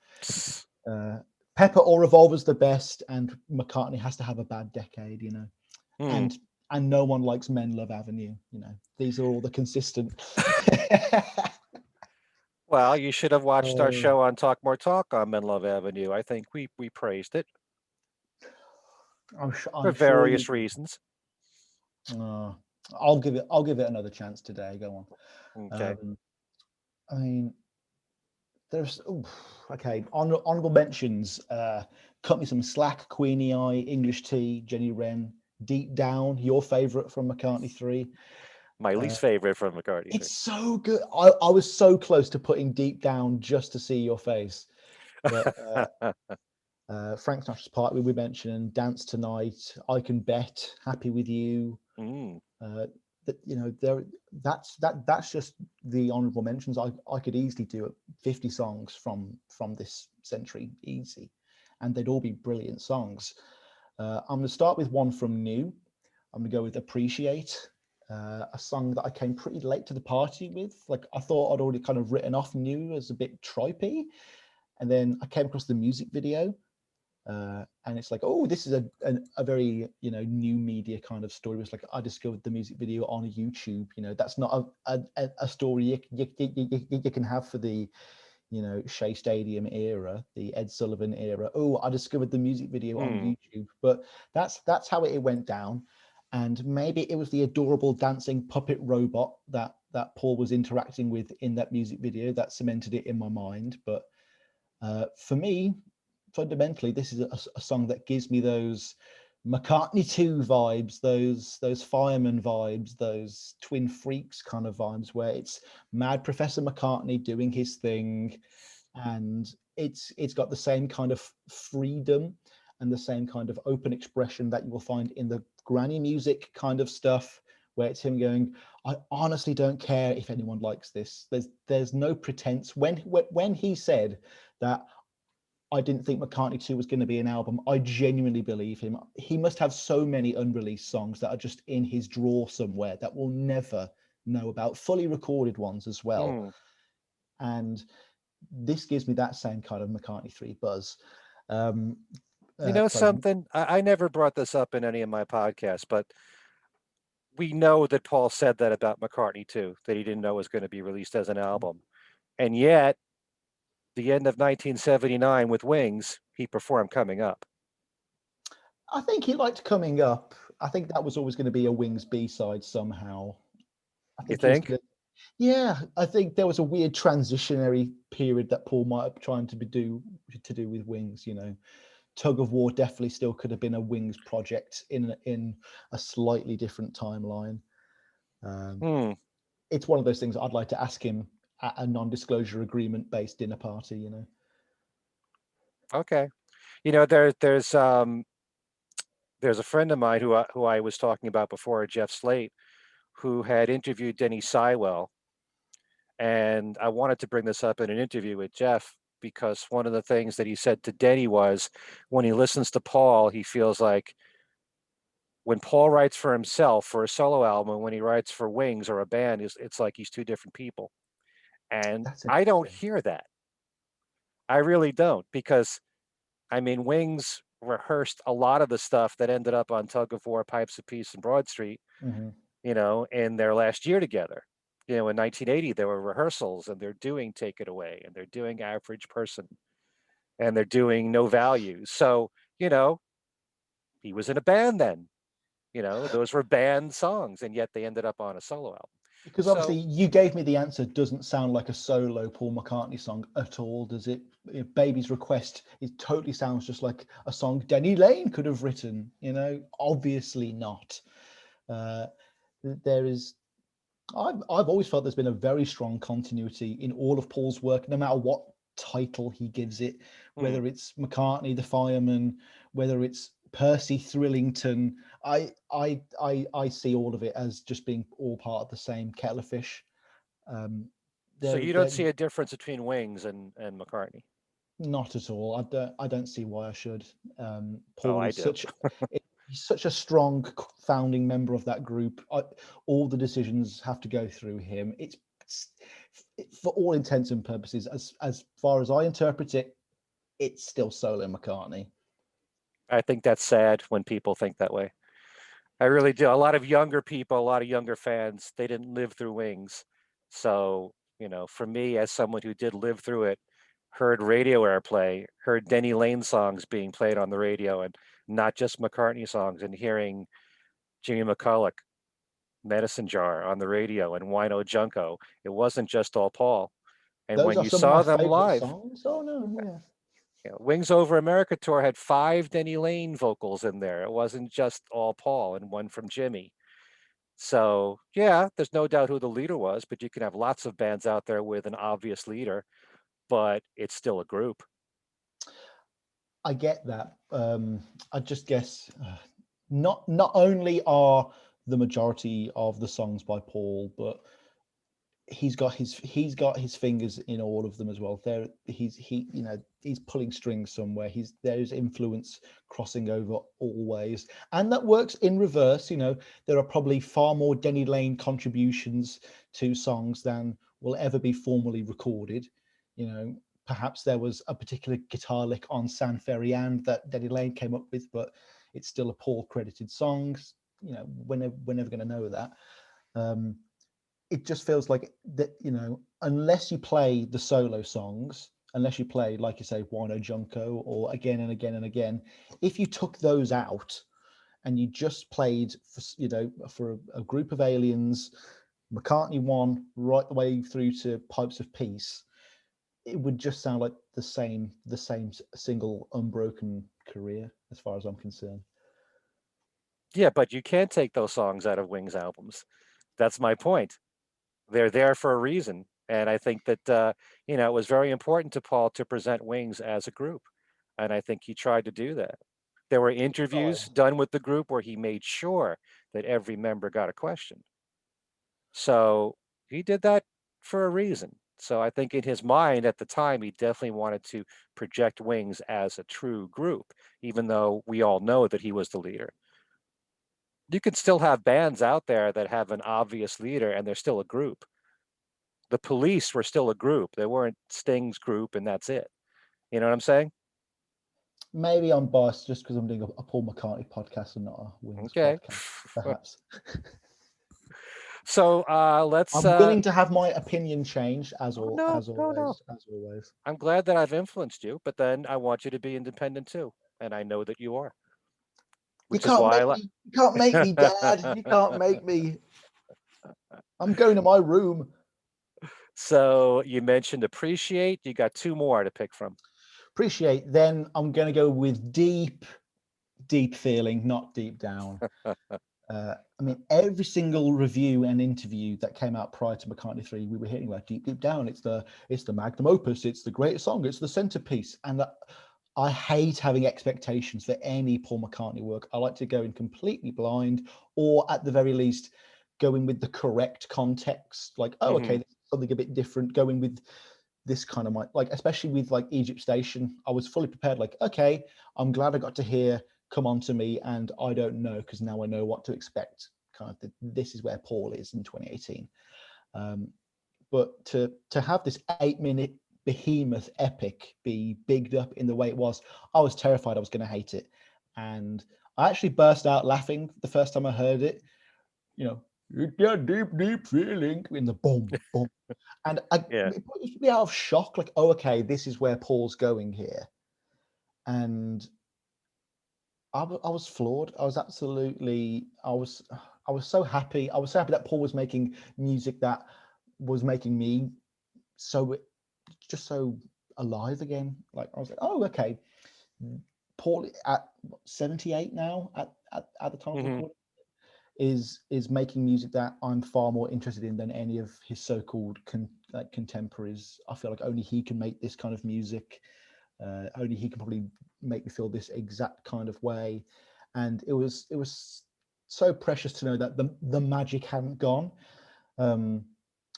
Uh, Pepper or Revolver's the best, and McCartney has to have a bad decade. Hmm. And no one likes Men Love Avenue. These are all the consistent. Well, you should have watched our Oh, show on Talk More Talk on Men Love Avenue. I think we praised it for I'm sure you various did. reasons. Oh, I'll give it another chance today. Go on. Okay. I mean, there's okay. Honorable mentions. Cut Me Some Slack, Queenie Eye, English Tea, Jenny Wren, Deep Down. Your favorite from McCartney 3. My Uh, least favorite from McCartney it's 3. so good. I was so close to putting Deep Down just to see your face, but Frank Sinatra's Part we mentioned, Dance Tonight, I Can Bet, Happy With You. Mm. Uh, there that's just the honorable mentions. I could easily do 50 songs from this century, easy, and they'd all be brilliant songs. I'm going to start with one from new. I'm going to go with Appreciate, a song that I came pretty late to the party with. Like, I thought I'd already kind of written off new as a bit tropey, and then I came across the music video, and it's like, oh, this is a very new media kind of story. It's like I discovered the music video on YouTube. That's not a story you can have for the you know, Shea Stadium era, the Ed Sullivan era. Oh, I discovered the music video on Hmm. YouTube. But that's how it went down. And maybe it was the adorable dancing puppet robot that Paul was interacting with in that music video that cemented it in my mind. But for me, fundamentally, this is a song that gives me those McCartney 2 vibes, those fireman vibes, those twin freaks kind of vibes, where it's mad Professor McCartney doing his thing, and it's got the same kind of freedom and the same kind of open expression that you will find in the granny music kind of stuff, where it's him going, I honestly don't care if anyone likes this. There's no pretense. When he said that, I didn't think McCartney 2 was going to be an album, I genuinely believe him. He must have so many unreleased songs that are just in his drawer somewhere that we'll never know about, fully recorded ones as well. Hmm. And this gives me that same kind of McCartney 3 buzz. Um, You know sorry. something? I never brought this up in any of my podcasts, but we know that Paul said that about McCartney too, that he didn't know it was going to be released as an album. And yet, the end of 1979 with Wings, he performed Coming Up. I think he liked Coming Up. I think that was always going to be a Wings B-side somehow. I You think he was think? going to, yeah, I think there was a weird transitionary period that Paul might have trying to do with Wings, you know. Tug of War definitely still could have been a Wings project in a slightly different timeline. Hmm. It's one of those things I'd like to ask him at a non-disclosure agreement based dinner party, you know. Okay. You know, there's a friend of mine who I was talking about before, Jeff Slate, who had interviewed Denny Sywell, and I wanted to bring this up in an interview with Jeff because one of the things that he said to Denny was when he listens to Paul, he feels like when Paul writes for himself for a solo album, when he writes for Wings or a band, it's like he's two different people. And That's I don't interesting. hear that. I really don't, because I mean, Wings rehearsed a lot of the stuff that ended up on Tug of War, Pipes of Peace, and Broad Street, Hmm. you know, in their last year together. You know, in 1980, there were rehearsals and they're doing Take It Away and they're doing Average Person and they're doing No Values. So, you know, he was in a band then, you know, those were band songs and yet they ended up on a solo album. Because obviously So, you gave me the answer doesn't sound like a solo Paul McCartney song at all, does it? Baby's Request, it totally sounds just like a song Denny Lane could have written, you know. Obviously not. uh, there is, I've always felt there's been a very strong continuity in all of Paul's work, no matter what title he gives it, hmm, whether it's McCartney the Fireman, whether it's Percy Thrillington. I see all of it as just being all part of the same kettle of fish. Um, so they're you don't they're see a difference between Wings and McCartney. not at all. I don't see why I should. Oh, Paul I is do. he's such a strong founding member of that group. All the decisions have to go through him. It's for all intents and purposes, as far as I interpret it, it's still solo McCartney. I think that's sad when people think that way. I really do. A lot of younger people, a lot of younger fans, they didn't live through Wings. So, you know, for me, as someone who did live through it, heard radio airplay, heard Denny Lane songs being played on the radio, and not just McCartney songs, and hearing Jimmy McCulloch, Medicine Jar on the radio, and Wino Junko. It wasn't just all Paul. And Those when are you some of my saw them favorite live, songs. Oh no, yeah. you know, Wings Over America tour had 5 Denny Lane vocals in there. It wasn't just all Paul and one from Jimmy. So, yeah, there's no doubt who the leader was, but you can have lots of bands out there with an obvious leader, but it's still a group. I get that. I just guess not only are the majority of the songs by Paul, but he's got his fingers in all of them as well. There, he's pulling strings somewhere. There's influence crossing over always, and that works in reverse. You know, there are probably far more Denny Lane contributions to songs than will ever be formally recorded. You know, perhaps there was a particular guitar lick on San Ferian that Denny Lane came up with, but it's still a Paul credited song. You know, we're never going to know that. Um, it just feels like that, unless you play the solo songs, unless you play, like you say, Wino Junko or Again and Again and Again, if you took those out and you just played for a group of aliens, McCartney 1 right the way through to Pipes of Peace, it would just sound like the same single unbroken career, as far as I'm concerned. Yeah, but you can't take those songs out of Wings albums. That's my point. They're there for a reason. And I think that, it was very important to Paul to present Wings as a group. And I think he tried to do that. There were interviews done with the group where he made sure that every member got a question. So he did that for a reason. So I think in his mind at the time, he definitely wanted to project Wings as a true group, even though we all know that he was the leader. You can still have bands out there that have an obvious leader and they're still a group. The Police were still a group. They weren't Sting's group and that's it. You know what I'm saying? Maybe I'm biased just because I'm doing a Paul McCartney podcast and not a Wings podcast, perhaps. So let's. I'm willing to have my opinion change as always. No. As always. I'm glad that I've influenced you, but then I want you to be independent too, and I know that you are. You can't make me, Dad. You can't make me. I'm going to my room. So you mentioned Appreciate. You got 2 more to pick from. Appreciate. Then I'm going to go with Deep Feeling, not Deep Down. I mean, every single review and interview that came out prior to McCartney 3, we were hitting like Deep Down. It's the magnum opus. It's the greatest song. It's the centerpiece. And I hate having expectations for any Paul McCartney work. I like to go in completely blind, or at the very least, going with the correct context. Like, oh, okay, this is something a bit different. Going with this kind of like, especially with like Egypt Station, I was fully prepared. Like, okay, I'm glad I got to hear Come On To Me, and I Don't Know, because now I know what to expect. Kind of this is where Paul is in 2018. But to have this 8-minute behemoth epic be bigged up in the way it was, I was terrified I was going to hate it, and I actually burst out laughing the first time I heard it. Yeah, deep feeling in the boom, boom, and it put me out of shock. Like, oh, okay, this is where Paul's going here, and I was floored. I was so happy. I was so happy that Paul was making music that was making me so alive again. Like, I was like, oh, okay. Paul at 78 now at the time of recording is making music that I'm far more interested in than any of his so-called contemporaries. I feel like only he can make this kind of music. Only he can probably make me feel this exact kind of way. And it was so precious to know that the magic hadn't gone.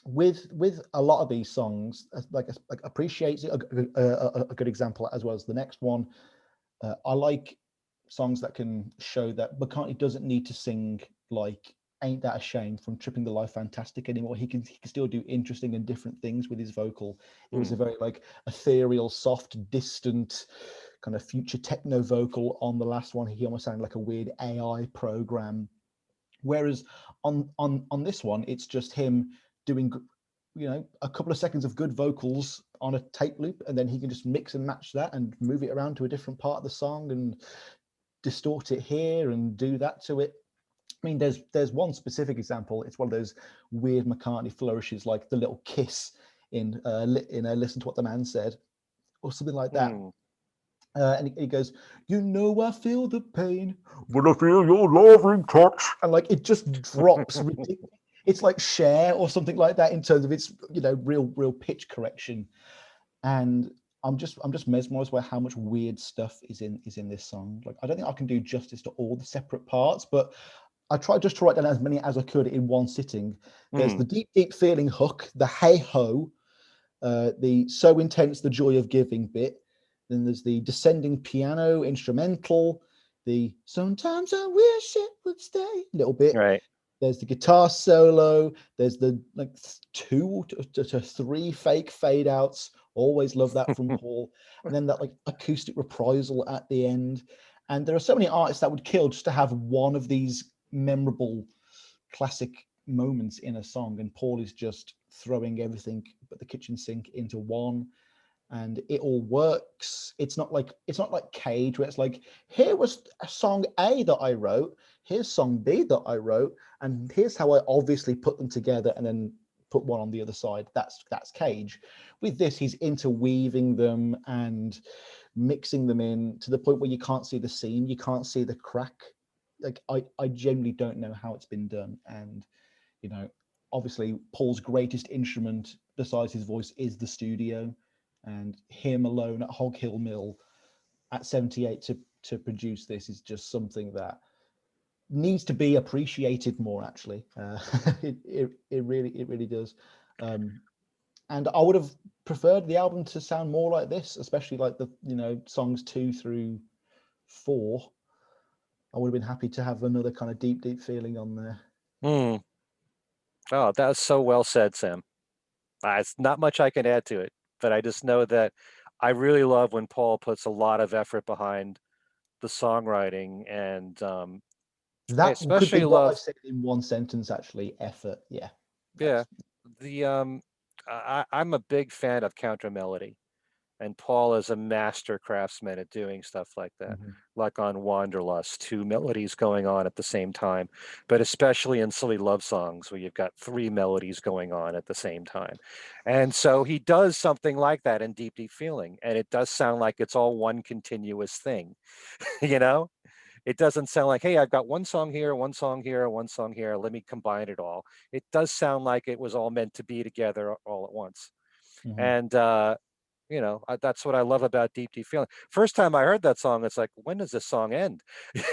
With a lot of these songs, like Appreciate a good example, as well as the next one. I like songs that can show that McCartney doesn't need to sing like Ain't That a Shame from Tripping the Life Fantastic anymore. He can still do interesting and different things with his vocal. It was a very like ethereal, soft, distant kind of future techno vocal on the last one. He almost sounded like a weird AI program. Whereas on this one, it's just him doing, a couple of seconds of good vocals on a tape loop, and then he can just mix and match that and move it around to a different part of the song and distort it here and do that to it. I mean, there's one specific example. It's one of those weird McCartney flourishes, like the little kiss in Listen to What the Man Said, or something like that. And he goes, I feel the pain when I feel your loving touch, and like it just drops. It's like Cher or something like that in terms of its real pitch correction. And I'm just mesmerized by how much weird stuff is in this song. Like, I don't think I can do justice to all the separate parts, but I tried just to write down as many as I could in one sitting. There's the deep feeling hook, the hey ho, the so intense, the joy of giving bit. Then there's the descending piano instrumental, the sometimes I wish it would stay little bit. Right. There's the guitar solo. There's the 2 to 3 fake fade outs. Always love that from Paul. And then that like acoustic reprisal at the end. And there are so many artists that would kill just to have one of these memorable classic moments in a song, and Paul is just throwing everything but the kitchen sink into one, and it all works. It's not like Cage, where it's like, here was a song A that I wrote, here's song B that I wrote, and here's how I obviously put them together and then put one on the other side. That's Cage. With this, he's interweaving them and mixing them in to the point where you can't see the seam, you can't see the crack. Like, I genuinely don't know how it's been done. And obviously Paul's greatest instrument besides his voice is the studio, and him alone at Hog Hill Mill at 78 to produce this is just something that needs to be appreciated more, actually. It really does. And I would have preferred the album to sound more like this, especially like the songs 2 through 4. I would have been happy to have another kind of deep feeling on there. Oh, that was so well said, Sam. It's not much I can add to it, but I just know that I really love when Paul puts a lot of effort behind the songwriting, and I That could be especially what I love, said in one sentence, actually. Effort. Yeah. yeah, That's the I'm a big fan of counter melody, and Paul is a master craftsman at doing stuff like that. Mhm. Like on Wanderlust, two melodies going on at the same time, but especially in Silly Love Songs where you've got three melodies going on at the same time. And so he does something like that in Deep Deep Feeling, and it does sound like it's all one continuous thing, you know? It doesn't sound like, hey, I've got one song here, one song here, one song here, let me combine it all. It does sound like it was all meant to be together all at once. Mhm. And that's what I love about Deep Deep Feeling. First time I heard that song, it's like, when does this song end?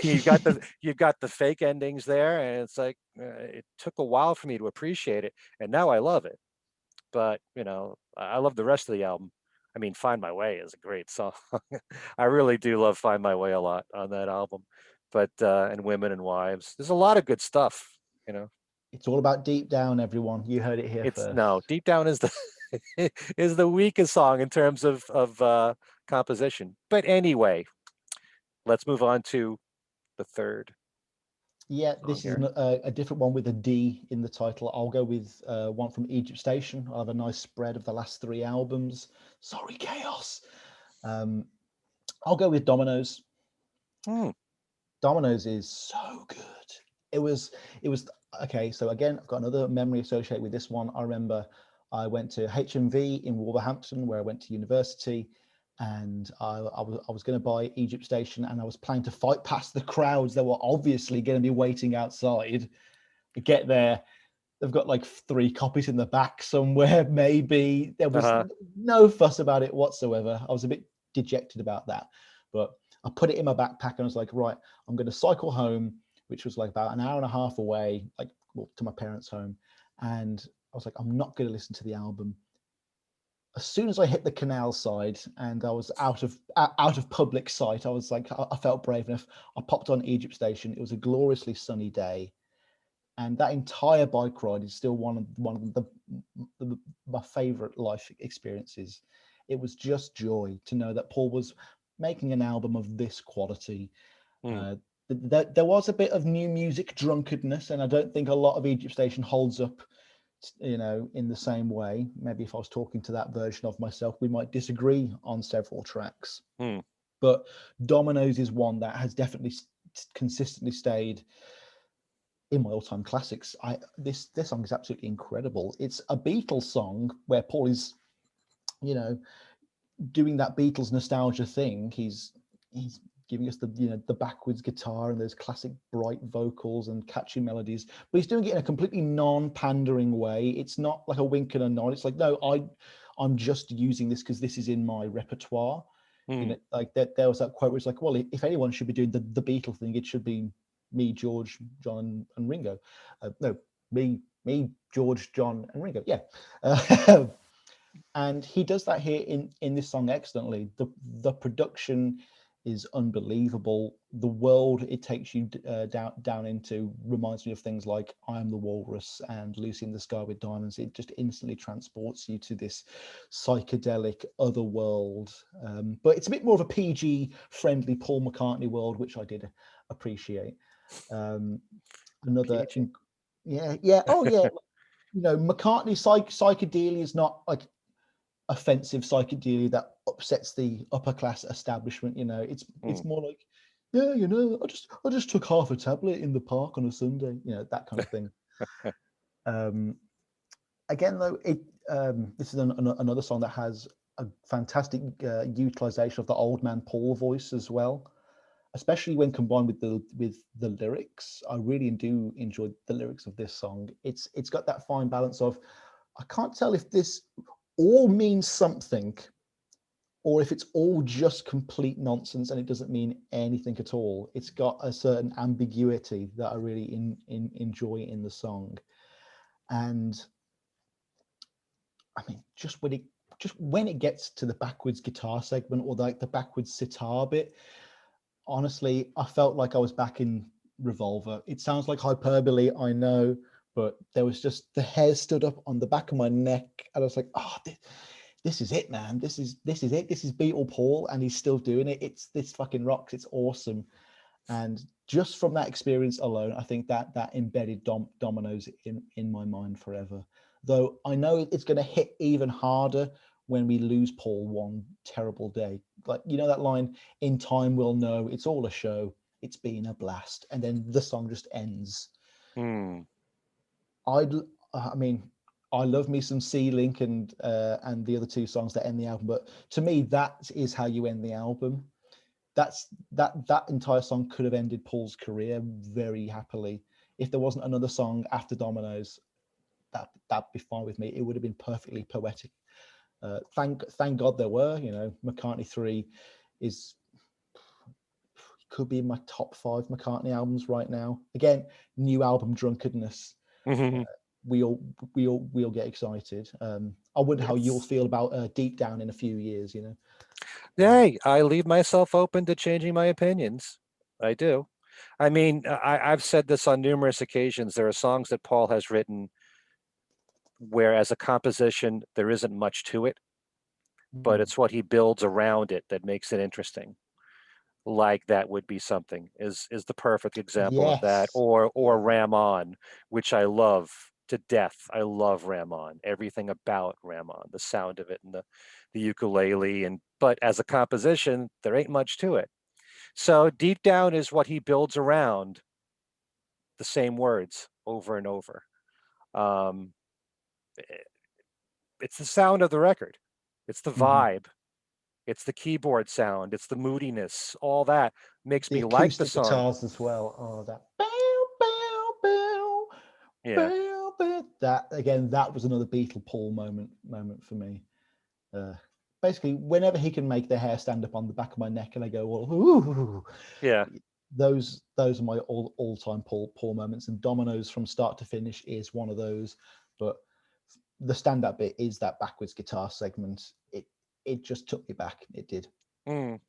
You've got the fake endings there, and it's like, it took a while for me to appreciate it, and now I love it. But I love the rest of the album. I mean, Find My Way is a great song. I really do love Find My Way a lot on that album. But and Women and Wives, there's a lot of good stuff. You know, It's all about Deep Down, everyone. You heard it here it's no first. Deep Down is the is the weakest song in terms of composition. But anyway, let's move on to the third Yeah, song this is here. a different one with a D in the title. I'll go with one from Egypt Station. I have a nice spread of the last 3 albums. Sorry, Chaos. Um, I'll go with Dominoes. Hmm. Dominoes is so good. It was okay. So again, I've got another memory associated with this one. I remember I went to HMV in Wolverhampton, where I went to university, and I was going to buy Egypt Station, and I was planning to fight past the crowds that were obviously going to be waiting outside. I get there, they've got like 3 copies in the back somewhere. Maybe there was Uh-huh. no fuss about it whatsoever. I was a bit dejected about that, but I put it in my backpack and I was like, right, I'm going to cycle home, which was like about an hour and a half away, like, well, to my parents' home. And I was like, I'm not going to listen to the album. As soon as I hit the canal side and I was out of public sight, I was like, I felt brave enough. I popped on Egypt Station. It was a gloriously sunny day, and that entire bike ride is still one of my favorite life experiences. It was just joy to know that Paul was making an album of this quality. Hmm. uh, there was a bit of new music drunkenness, and I don't think a lot of Egypt Station holds up in the same way. Maybe if I was talking to that version of myself, we might disagree on several tracks, Hmm. but Dominoes is one that has definitely consistently stayed in my all-time classics. This song is absolutely incredible. It's a Beatles song where Paul is, you know, doing that Beatles nostalgia thing. He's giving us the backwards guitar and those classic bright vocals and catchy melodies, but he's doing it in a completely non-pandering way. It's not like a wink and a nod. It's like, no, I'm just using this because this is in my repertoire. Hmm. Like that, there was that quote where it's like, well, if anyone should be doing the Beatle thing, it should be me, George, John, and Ringo. No, me, George, John, and Ringo. Yeah. And he does that here in this song excellently. The production is unbelievable. The world it takes you down into reminds me of things like I Am the Walrus and Lucy in the Sky with Diamonds. It just instantly transports you to this psychedelic other world. But it's a bit more of a PG friendly Paul McCartney world, which I did appreciate. Um, another PG. Yeah, yeah. Oh, yeah. You know, McCartney psychedelia is not like offensive psychedelia that upsets the upper class establishment. You know, it's Mm. more like, yeah, you know, I just took half a tablet in the park on a Sunday. You know, that kind of thing. Um, Again, though, this is another song that has a fantastic utilization of the old man Paul voice as well, especially when combined with the lyrics. I really do enjoy the lyrics of this song. It's got that fine balance of, I can't tell if this all means something or if it's all just complete nonsense and it doesn't mean anything at all. It's got a certain ambiguity that I really enjoy in the song. And I mean, just when it gets to the backwards guitar segment or like the backwards sitar bit, honestly, I felt like I was back in Revolver. It sounds like hyperbole, I know, but there was just the hair stood up on the back of my neck, and I was like, "Oh, this is it, man. This is it. This is Beatle Paul, and he's still doing it. It's this fucking rocks. It's awesome." And just from that experience alone, I think that embedded dominoes in my mind forever. Though I know it's going to hit even harder when we lose Paul one terrible day. Like, you know that line, "In time we'll know, it's all a show, it's been a blast," and then the song just ends. Mm. I'd, I mean, I love me some Sea Link and the other two songs that end the album, but to me, that is how you end the album. That entire song could have ended Paul's career very happily. If there wasn't another song after Dominoes, that'd be fine with me. It would have been perfectly poetic. Thank God there were. You know, McCartney 3 is could be in my top 5 McCartney albums right now. Again, new album drunkenness. Mhm. We all get excited. I wonder how you'll It's feel about Deep Down in a few years. You know. Hey, I leave myself open to changing my opinions. I do. I mean, I've said this on numerous occasions. There are songs that Paul has written where, as a composition, there isn't much to it, but Mm. it's what he builds around it that makes it interesting. Like That Would Be Something is the perfect example of that, Yes. or Yeah. Ram On, which I love to death. I love Ram On, everything about Ram On, the sound of it and the ukulele, and but as a composition, there ain't much to it. So Deep Down is what he builds around the same words over and over. Um, it's the sound of the record. It's the Mhm. vibe. It's the keyboard sound. It's the moodiness. All that makes The me like the acoustic song. guitars as well. Oh, that bow, bow, Yeah. bow, bow, bow. That again, that was another Beatle Paul moment for me. Uh, Basically, whenever he can make the hair stand up on the back of my neck, and I go, "Well, ooh," Yeah. those are my all time Paul moments. And Dominoes from start to finish is one of those. But the stand up bit is that backwards guitar segment. It just took me back. It did. Mm.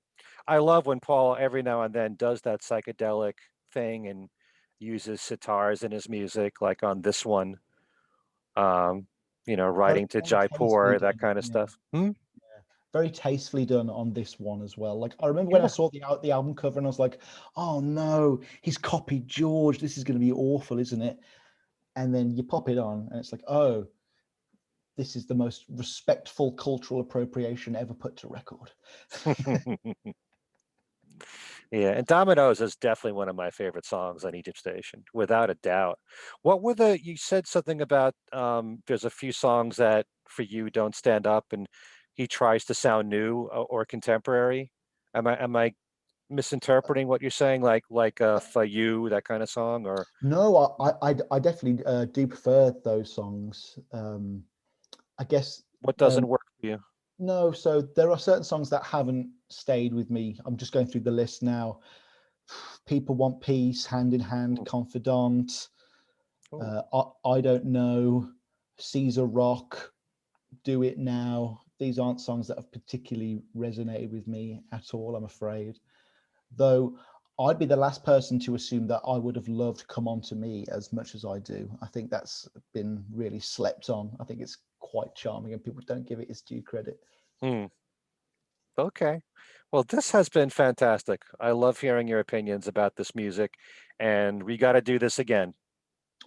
I love when Paul every now and then does that psychedelic thing and uses sitars in his music, like on this one. Um, Very, writing to very tastefully Jaipur, that done. kind of Yeah. stuff. Hmm? Very tastefully done on this one as well. Like, I remember when I Yeah. saw the album cover and I was like, "Oh no, he's copied George. This is going to be awful, isn't it?" And then you pop it on and it's like, "Oh, this is the most respectful cultural appropriation ever put to record." Yeah, and Dominoes is definitely one of my favorite songs on Egypt Station, without a doubt. What were you said something about there's a few songs that for you don't stand up and he tries to sound new or contemporary. Am I misinterpreting what you're saying? Like For You, that kind of song, or No, I definitely do prefer those songs. I guess what um, doesn't work for you? no. So there are certain songs that haven't stayed with me. I'm just going through the list now. People Want Peace, Hand in Hand, Mm. Confidant. Oh, I Don't Know, Caesar Rock, Do It Now. These aren't songs that have particularly resonated with me at all, I'm afraid. Though I'd be the last person to assume that I would have loved Come On to Me as much as I do. I think that's been really slept on. I think it's quite charming and people don't give it its due credit. mm. Okay. Well, this has been fantastic. I love hearing your opinions about this music, and we got to do this again.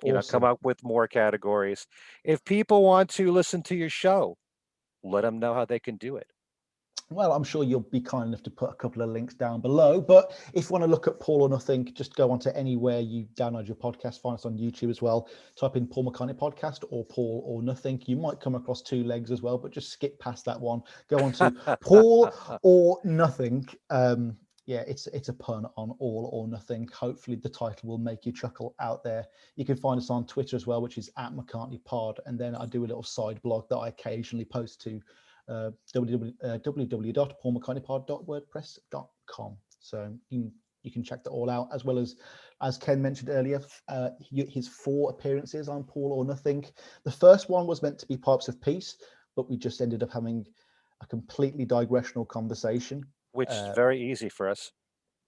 Come Awesome. up with more categories. If people want to listen to your show, let them know how they can do it. Well, I'm sure you'll be kind enough to put a couple of links down below. But if you want to look at Paul or Nothing, just go onto anywhere you download your podcast. Find us on YouTube as well. Type in Paul McCartney Podcast or Paul or Nothing. You might come across two legs as well, but just skip past that one. Go on to Paul or Nothing. Yeah, it's a pun on all or nothing. Hopefully the title will make you chuckle out there. You can find us on Twitter as well, which is @McCartneyPod. And then I do a little side blog that I occasionally post to www.paulmccartneypod.wordpress.com. So you can check that all out, as well as Ken mentioned earlier, his 4 appearances on Paul or Nothing. The first one was meant to be Pipes of Peace, but we just ended up having a completely digressional conversation. Which is very easy for us.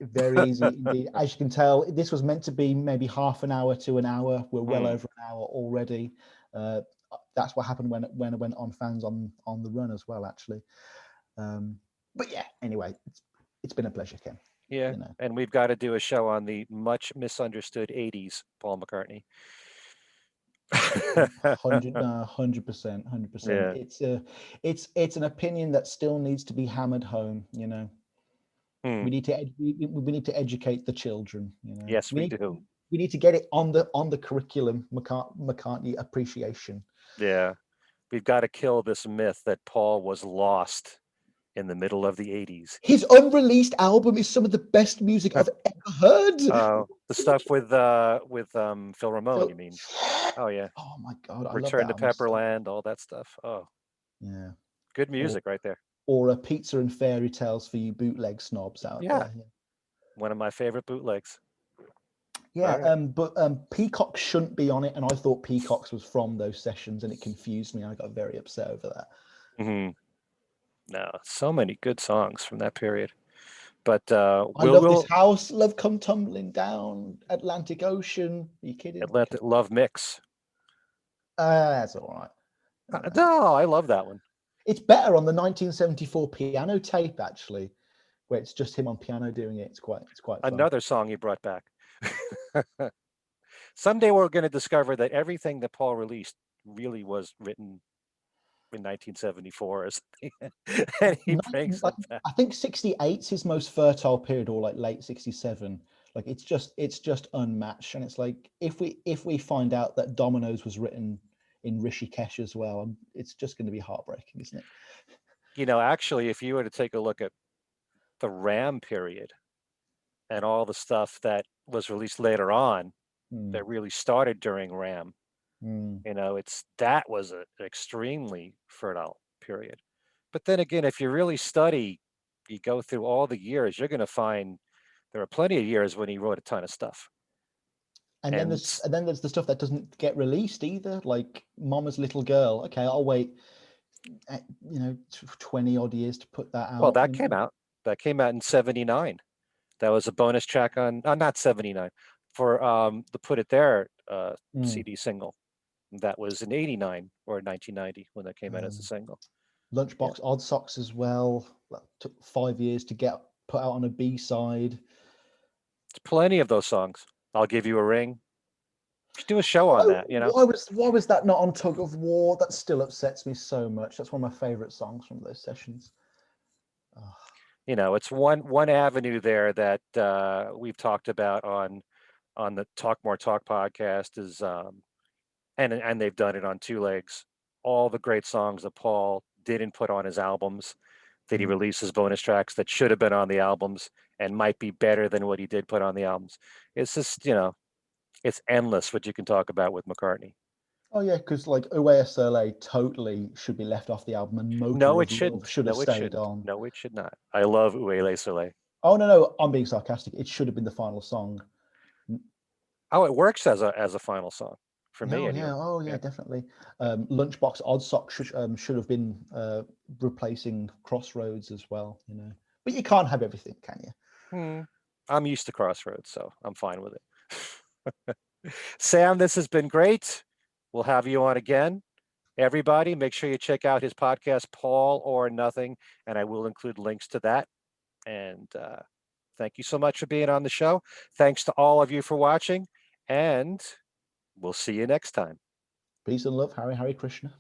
Very easy indeed. As you can tell, this was meant to be maybe half an hour to an hour. We're well over an hour already. That's what happened when I went on Fans on the Run as well, actually. But yeah, anyway, it's been a pleasure, Ken. Yeah, and we've got to do a show on the much misunderstood 80s Paul McCartney. 100%. Yeah. It's an opinion that still needs to be hammered home. We need to educate the children. Yes, we do. We need to get it on the curriculum. McCartney appreciation. Yeah, we've got to kill this myth that Paul was lost in the middle of the 80s. His unreleased album is some of the best music I've ever heard. The stuff with Phil Ramone, you mean? Oh yeah. Oh my God, I Return love to Pepperland, all that stuff. Oh yeah, good music right there. Or a Pizza and Fairy Tales for you bootleg snobs out there. Yeah. One of my favorite bootlegs. Yeah, right. But Peacocks shouldn't be on it, and I thought Peacocks was from those sessions, and it confused me. I got very upset over that. No, so many good songs from that period. But I love this house, love come tumbling down, Atlantic Ocean. Are you kidding? Atlantic Love Mix. That's all right. No, I love that one. It's better on the 1974 piano tape, actually, where it's just him on piano doing it. It's quite fun. Another song he brought back. Someday we're going to discover that everything that Paul released really was written in 1974 or something. And he brings it back. I think 68's his most fertile period, or like late 67. Like it's just unmatched. And it's like if we find out that Dominoes was written in Rishikesh as well, it's just going to be heartbreaking, isn't it? Actually, if you were to take a look at the Ram period and all the stuff that was released later on that really started during Ram, that was an extremely fertile period. But then again, if you really study, you go through all the years, you're going to find there are plenty of years when he wrote a ton of stuff. And then there's the stuff that doesn't get released either, like Mama's Little Girl. Okay, I'll wait 20 odd years to put that out. Well, that came out in 79. That was a bonus track on not 79 for the Put It There CD single. That was in 89 or 1990 when that came out as a single. Lunchbox Odd Socks as well. That took 5 years to get put out on a B-side. It's plenty of those songs. I'll Give You a Ring. Just do a show on that, Why was that not on Tug of War? That still upsets me so much. That's one of my favorite songs from those sessions. It's one avenue there that we've talked about on the Talk More Talk podcast is and they've done it on Two Legs. All the great songs that Paul didn't put on his albums, that he releases bonus tracks that should have been on the albums and might be better than what he did put on the albums. It's just, it's endless what you can talk about with McCartney. Oh yeah, because like Uwe Soleil totally should be left off the album, and Motor No, it it shouldn't. should have stayed on. No, it should not. I love Uwe Soleil. Oh no, I'm being sarcastic. It should have been the final song. Oh, it works as a final song for me. Anyway. Definitely. Lunchbox Odd Socks should have been replacing Crossroads as well. But you can't have everything, can you? I'm used to Crossroads, so I'm fine with it. Sam, this has been great. We'll have you on again. Everybody, make sure you check out his podcast, Paul or Nothing, and I will include links to that. And thank you so much for being on the show. Thanks to all of you for watching, and We'll see you next time. Peace and love. Hare Hare Krishna.